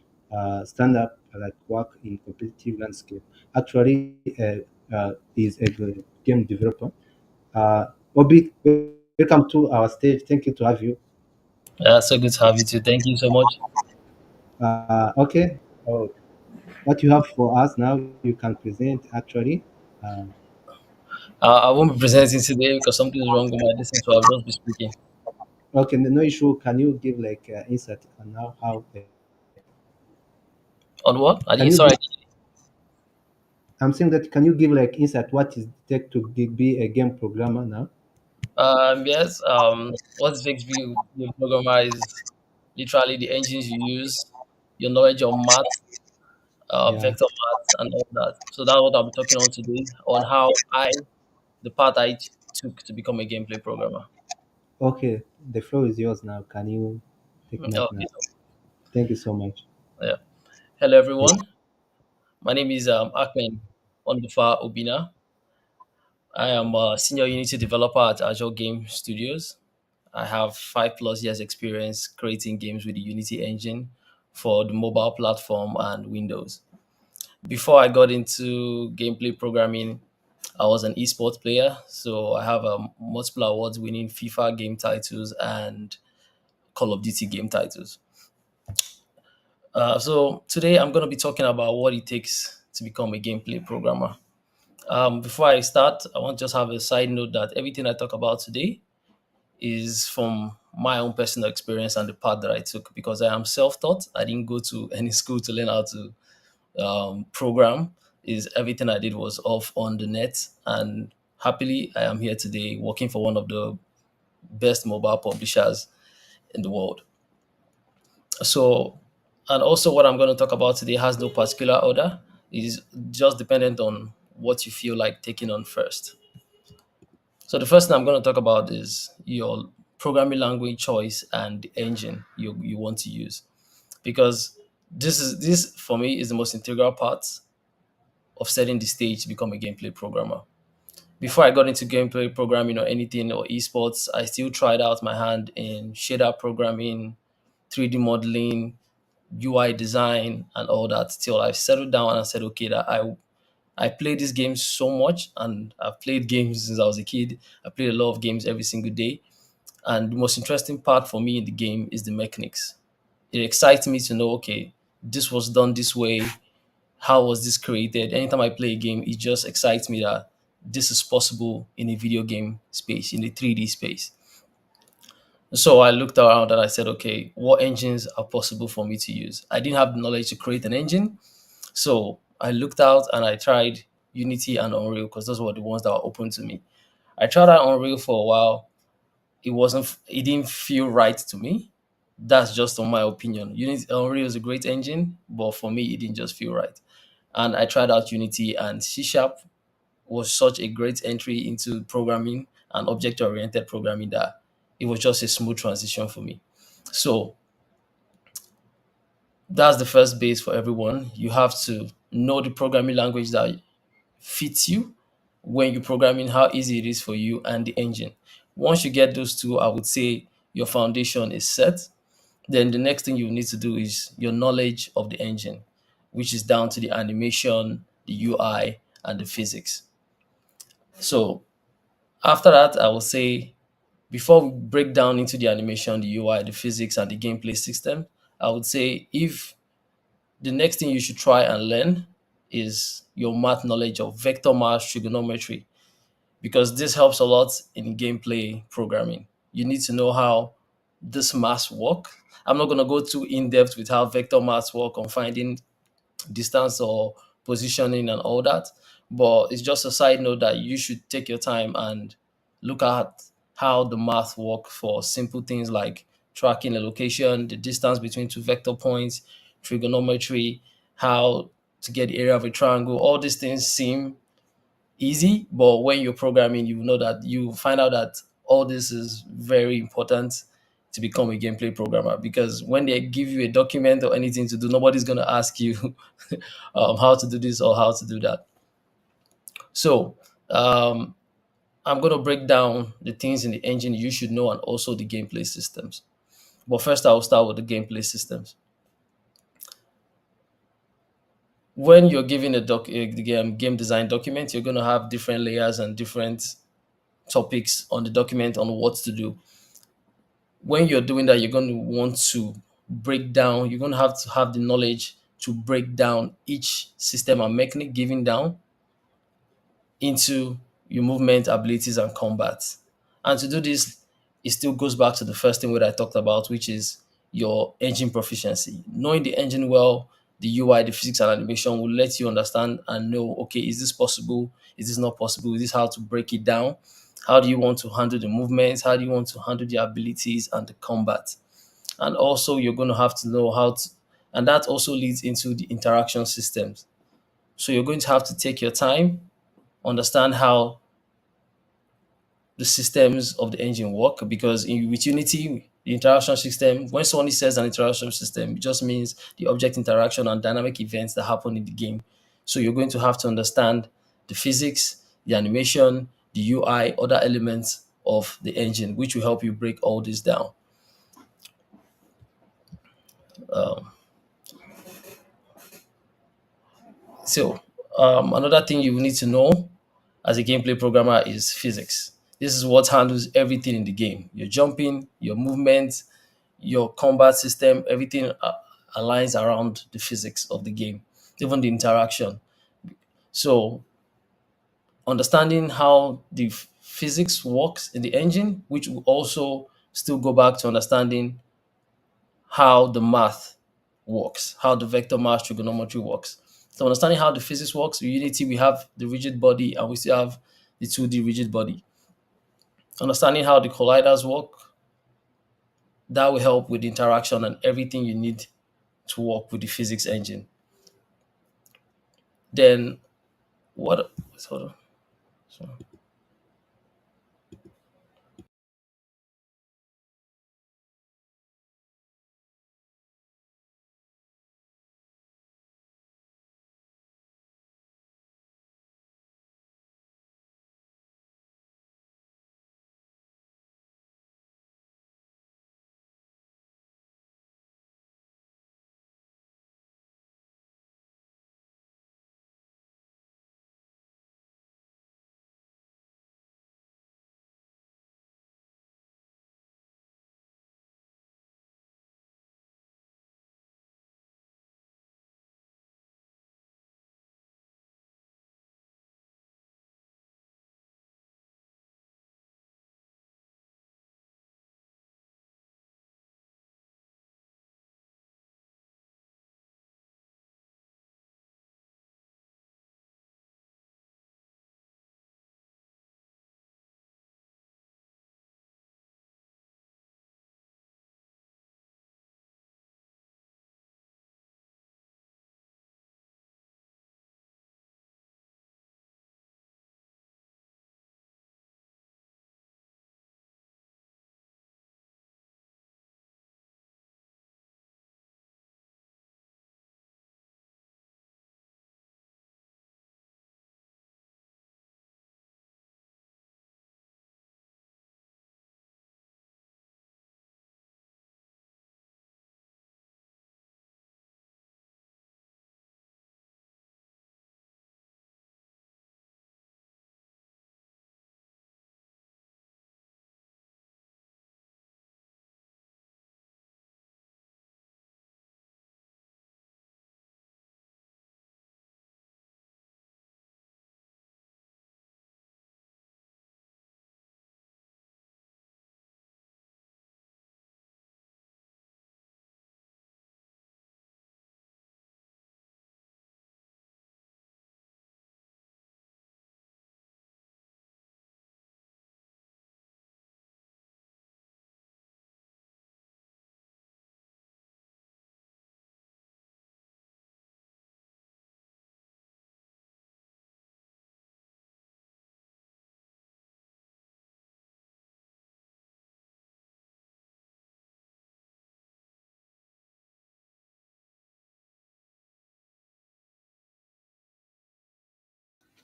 stand-up like work in competitive landscape. Actually, is a game developer. Obi, welcome to our stage. Thank you to have you. So good to have you too. Thank you so much. Okay. Oh, what you have for us now, you can present actually. Uh, I won't be presenting today because something is wrong with my distance, so I'll just be speaking. Okay, no issue. Can you give like insight on how On what? can you give? Sorry. I'm saying that can you give like insight what is take to be a game programmer now? Yes. What makes you a programmer is literally the engines you use, your knowledge of math, Yeah. vector math, and all that. So that's what I'll be talking on today on how the path took to become a gameplay programmer. Okay, the floor is yours now. Can you take mic now? Okay. Thank you so much. Yeah. Hello, everyone. My name is Akpen Ondufa Obina. I am a senior Unity developer at Azure Game Studios. I have 5+ years experience creating games with the Unity engine for the mobile platform and Windows. Before I got into gameplay programming, I was an esports player, so I have multiple awards winning FIFA game titles and Call of Duty game titles. So today I'm going to be talking about what it takes to become a gameplay programmer. Before I start, I want to just have a side note that everything I talk about today is from my own personal experience and the path that I took because I am self-taught. I didn't go to any school to learn how to program. Is everything I did was off on the net, and happily I am here today working for one of the best mobile publishers in the world. So, and also what I'm going to talk about today has no particular order. Is just dependent on what you feel like taking on first. So the first thing I'm going to talk about is your programming language choice and the engine you want to use, because this for me is the most integral part of setting the stage to become a gameplay programmer. Before I got into gameplay programming or anything or esports, I still tried out my hand in shader programming, 3D modeling, UI design, and all that. Till I settled down and I said, okay, that I play this game so much, and I've played games since I was a kid. I played a lot of games every single day. And the most interesting part for me in the game is the mechanics. It excites me to know, okay, this was done this way. how was this created. Anytime I play a game, it just excites me that this is possible in a video game space, in the 3D space. So I looked around and I said, okay, what engines are possible for me to use? I didn't have the knowledge to create an engine. So I looked out and I tried Unity and Unreal because those were the ones that were open to me. I tried out Unreal for a while. It didn't feel right to me. That's just on my opinion. Unity Unreal is a great engine, but for me, it didn't just feel right. And I tried out Unity, and C Sharp was such a great entry into programming and object oriented programming that it was just a smooth transition for me. So that's the first base for everyone. You have to know the programming language that fits you when you're programming, how easy it is for you, and the engine. Once you get those two, I would say your foundation is set. Then the next thing you need to do is your knowledge of the engine, which is down to the animation, the UI, and the physics. So after that, I will say before we break down into the animation, the UI, the physics, and the gameplay system, I would say if the next thing you should try and learn is your math knowledge of vector math, trigonometry, because this helps a lot in gameplay programming. You need to know how this maths work. I'm not going to go too in depth with how vector maths work on finding distance or positioning and all that. But it's just a side note that you should take your time and look at how the math work for simple things like tracking a location, the distance between two vector points, trigonometry, how to get the area of a triangle. All these things seem easy, but when you're programming, you know that you find out that all this is very important to become a gameplay programmer, because when they give you a document or anything to do, nobody's going to ask you how to do this or how to do that. So um, I'm going to break down the things in the engine you should know and also the gameplay systems. But first, I'll start with the gameplay systems. When you're given the game design document, you're going to have different layers and different topics on the document on what to do. When you're doing that, you're going to want to break down, you're going to have the knowledge to break down each system and mechanic given down into your movement, abilities, and combat. And to do this, it still goes back to the first thing that I talked about, which is your engine proficiency. Knowing the engine well, the UI, the physics, and animation will let you understand and know, okay, is this possible? Is this not possible? Is this how to break it down? How do you want to handle the movements? How do you want to handle the abilities and the combat? And also, you're going to have to know how to, and that also leads into the interaction systems. So you're going to have to take your time, understand how the systems of the engine work, because with Unity, the interaction system, when someone says an interaction system, it just means the object interaction and dynamic events that happen in the game. So you're going to have to understand the physics, the animation, the UI, other elements of the engine, which will help you break all this down. Um, so another thing you need to know as a gameplay programmer is physics. This is what handles everything in the game: your jumping, your movement, your combat system, everything aligns around the physics of the game, even the interaction. So, understanding how the physics works in the engine, which will also still go back to understanding how the math works, how the vector math trigonometry works. So, understanding how the physics works, in Unity, we have the rigid body and we still have the 2D rigid body. Understanding how the colliders work, that will help with interaction and everything you need to work with the physics engine. Then what? Hold on. So,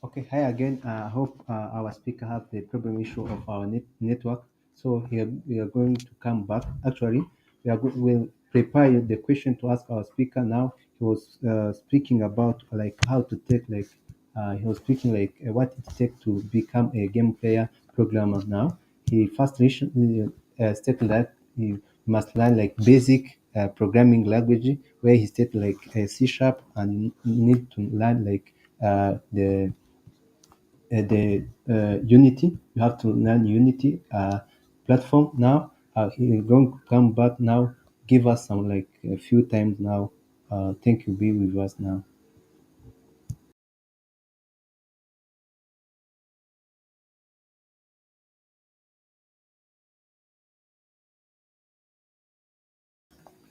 Okay, hi again. I hope our speaker have the problem issue of our network. So here we are going to come back. Actually, we'll prepare the question to ask our speaker now. He was speaking about like how to take like he was speaking like what it takes to become a game player programmer. Now he first recently stated that he must learn like basic programming language where he stated like C sharp and you need to learn like the Unity. You have to learn Unity platform now. He's going to come back now. Give us some like a few times now. Thank you. Be with us now.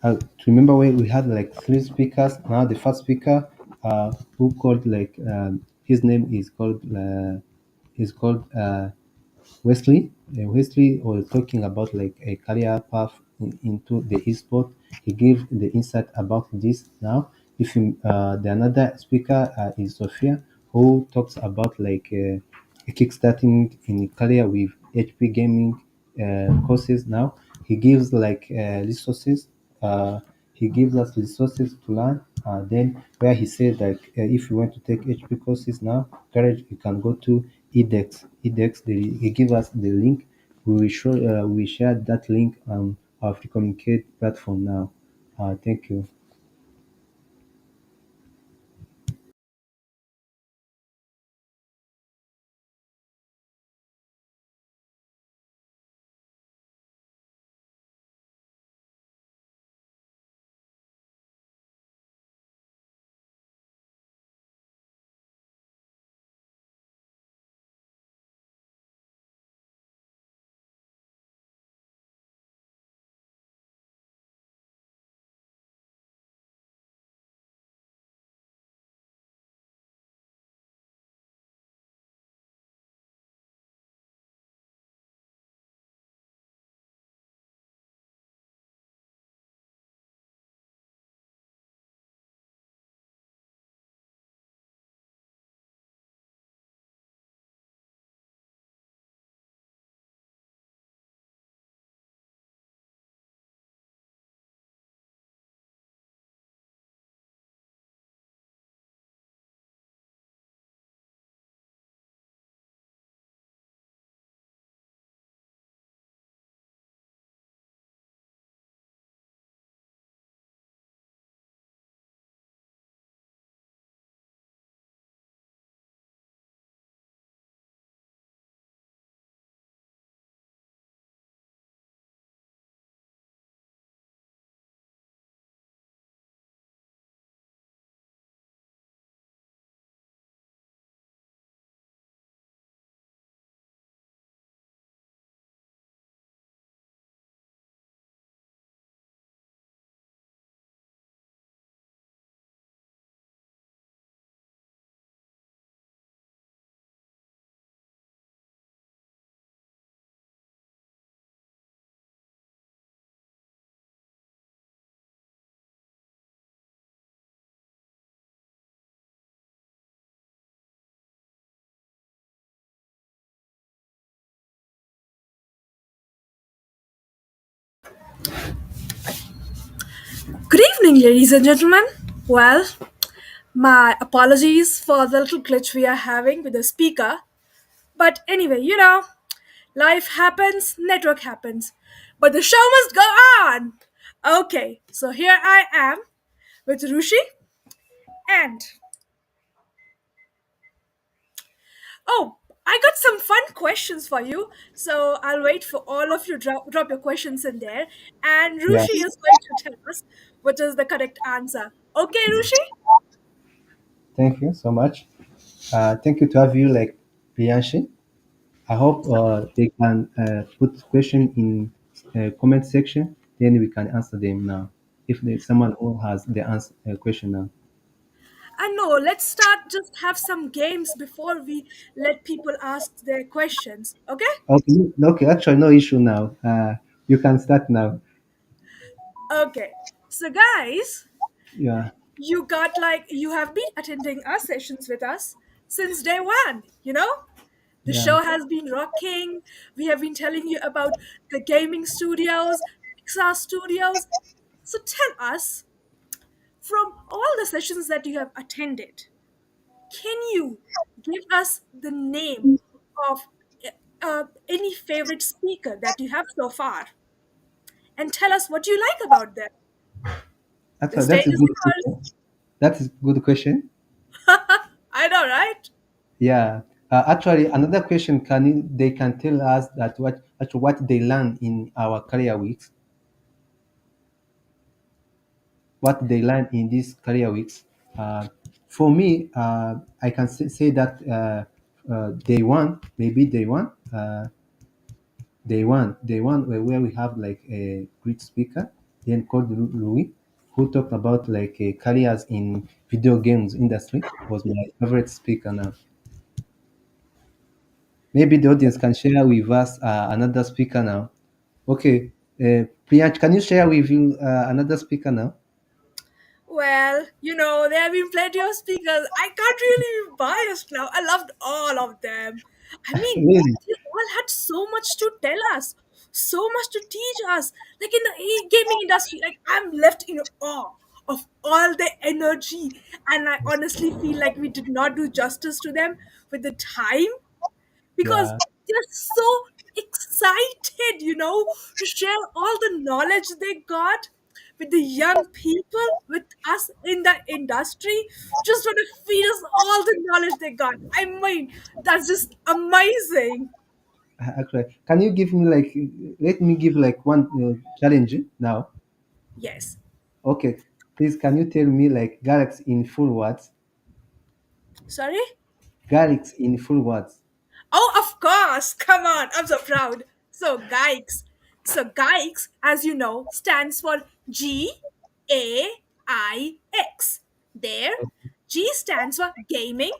To remember when we had like three speakers. Now the first speaker, who called like his name is called Wesley. Wesley was talking about like a career path into the esport. He gave the insight about this now. If you, the another speaker is Sophia, who talks about like kickstarting in career with HP gaming courses. Now he gives like resources. Uh, he gives us resources to learn. Then where he said like if you want to take HP courses now, garage you can go to edex. Edex, he give us the link. We share that link on our free communicate platform now. Thank you. Good evening, ladies and gentlemen. Well, my apologies for the little glitch we are having with the speaker. But anyway, life happens, network happens. But the show must go on. Okay, so here I am with Rushi. And, oh, I got some fun questions for you. So I'll wait for all of you drop your questions in there. And Rushi Yes. is going to tell us what is the correct answer. Okay, Rushi? Thank you so much. Thank you to have you like Priyanshi. I hope they can put question in comment section. Then we can answer them now. If there's someone who has the answer question now. I know, let's start just have some games before we let people ask their questions. Okay? Okay. Okay. Actually, no issue now. You can start now. Okay. So guys, Yeah. you got like you have been attending our sessions with us. since day one, you know? The Yeah. show has been rocking. We have been telling you about the gaming studios, Pixar studios. So tell us, from all the sessions that you have attended, can you give us the name of any favorite speaker that you have so far and tell us what you like about them? The Actually, stage that's a is good yours. question. That is good question. I know, right? Yeah. Actually, another question they can tell us that what they learn in our career weeks, what they learn in these career weeks. Uh, for me, I can say that day one, maybe day one where we have like a great speaker, then called Louis, who talked about like careers in video games industry. Was my favorite speaker now. Maybe the audience can share with us another speaker now. Okay, Priyank, can you share with you another speaker now? Well, there have been plenty of speakers. I can't really be biased now. I loved all of them. I mean, Really? they all had so much to tell us, so much to teach us. Like in the gaming industry, like I'm left in awe of all the energy. And I honestly feel like we did not do justice to them with the time because Yeah, they're so excited, to share all the knowledge they got with the young people, with us in the industry, just want to feed us all the knowledge they got. I mean, that's just amazing. actually, can you give me like let me give like one challenge now? Yes. Okay, please can you tell me like Galaxy in full words? Sorry? Galaxy in full words. Oh, of course. Come on. I'm so proud. So, Gaix. So, Gaix, as you know, stands for Gaix. There, G stands for gaming,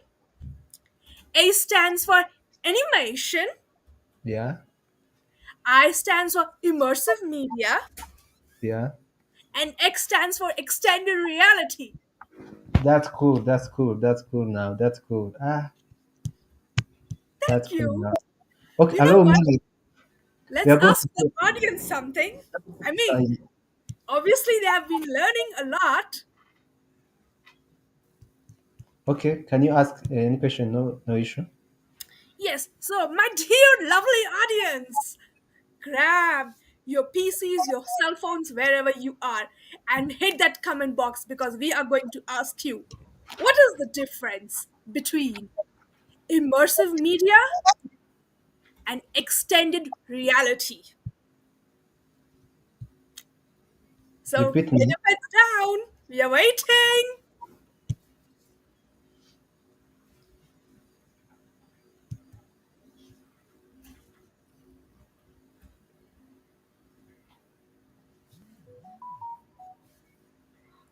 A stands for animation, Yeah, I stands for immersive media, yeah. and X stands for extended reality. That's cool. That's cool. That's cool now. That's cool. Ah, that's Thank cool you. now. Okay, You know allow me. what? Like, we Let's are going ask the to. audience something. I Uh, mean, obviously, they have been learning a lot. okay, can you ask any question? No, no issue. Yes, so my dear lovely audience, grab your PCs, your cell phones, wherever you are, and hit that comment box because we are going to ask you what is the difference between immersive media and extended reality? So, Repeat get me. your pets down. We are waiting.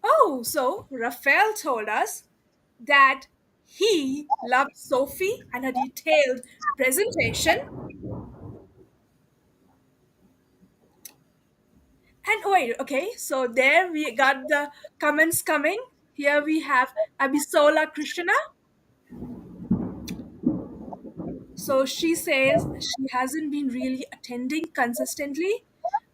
Oh, so Raphael told us that he loved Sophie and her detailed presentation. And wait, okay, so there we got the comments coming. Here we have Abisola Krishna. So she says she hasn't been really attending consistently,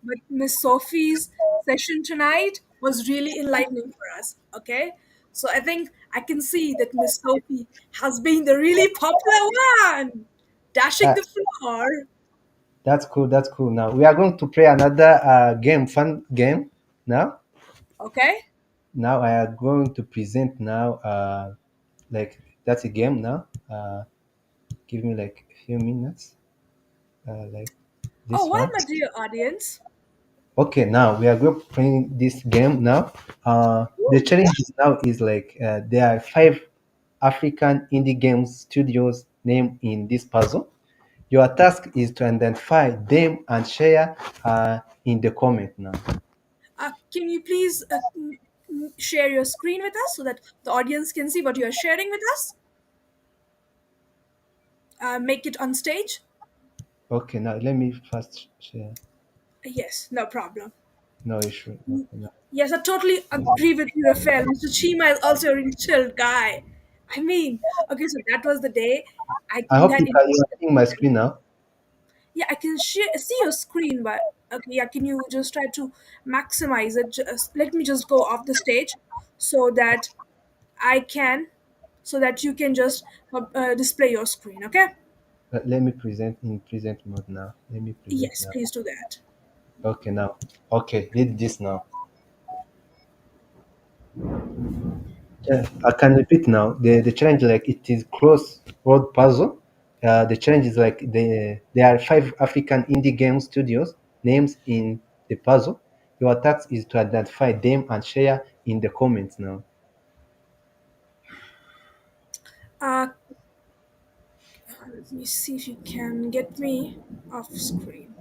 but Miss Sophie's session tonight was really enlightening for us. Okay, so I think I can see that Miss Sophie has been the really popular one, dashing Ah, the floor. that's cool. That's cool. Now we are going to play another fun game. Now, Okay. now I am going to present now. Like that's a game now. Give me like a few minutes. Like Oh, this well, one. my dear audience. Okay, now we are going to play this game now. The challenge is now is like there are five African indie games studios named in this puzzle. Your task is to identify them and share in the comment now. Can you please share your screen with us so that the audience can see what you are sharing with us? Make it on stage. Okay, now let me first share. Yes, no problem. No issue. No, no. Yes, I totally agree with you, Rafael. Mr. Chima is also a really chilled guy. I mean, okay, so that was the day I hope that you are seeing my screen now. yeah, I can see your screen, but okay, yeah, can you just try to maximize it? Just let me just go off the stage so that I can, so that you can just display your screen. Okay? Let me present in present mode now. Let me present Yes, now. please do that. Okay, now. Okay, read this now. I can repeat now. The challenge like it is crossword puzzle. The challenge is like there are five African indie game studios names in the puzzle. Your task is to identify them and share in the comments now. Uh, let me see if you can get me off screen.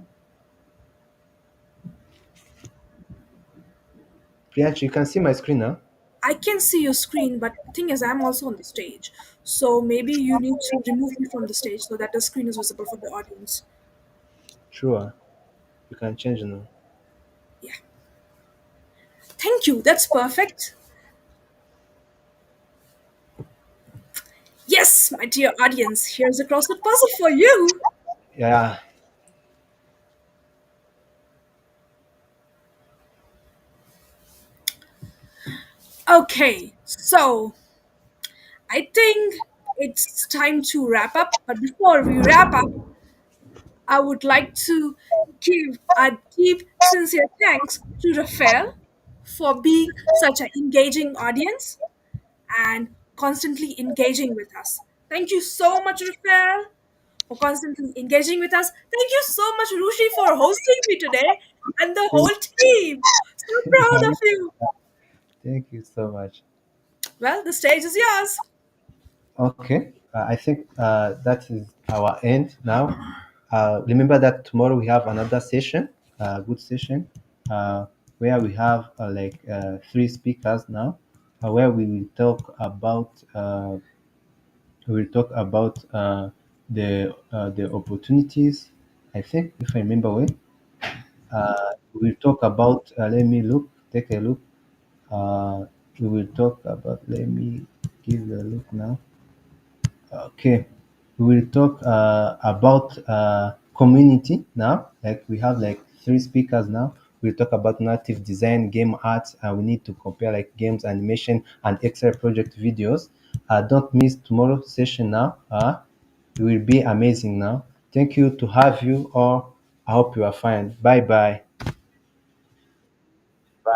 Priyansh, you can see my screen now. I can see your screen, but the thing is, I'm also on the stage. So maybe you need to remove me from the stage so that the screen is visible for the audience. Sure, you can change now. Yeah. Thank you. That's perfect. Yes, my dear audience, here's a crossword puzzle for you. Yeah, Okay, so I think it's time to wrap up. But before we wrap up, I would like to give a deep, sincere thanks to Raphael for being such an engaging audience and constantly engaging with us. Thank you so much, Raphael, for constantly engaging with us. Thank you so much, Rushi, for hosting me today and the thank, whole team. So proud of you. thank you so much. Well, the stage is yours. Okay, I think that is our end now. Remember that tomorrow we have another session, good session, where we have three speakers now, where we will talk about the opportunities. I think if I remember well, we will talk about. Let me look. Take a look. Uh, we will talk about. Let me give a look now. Okay, we will talk about community now. Like we have like three speakers now. We'll talk about native design, game art, and we need to compare like games, animation, and Excel project videos. Don't miss tomorrow's session now. It will be amazing now. Thank you to have you all. I hope you are fine. Bye bye. Bye.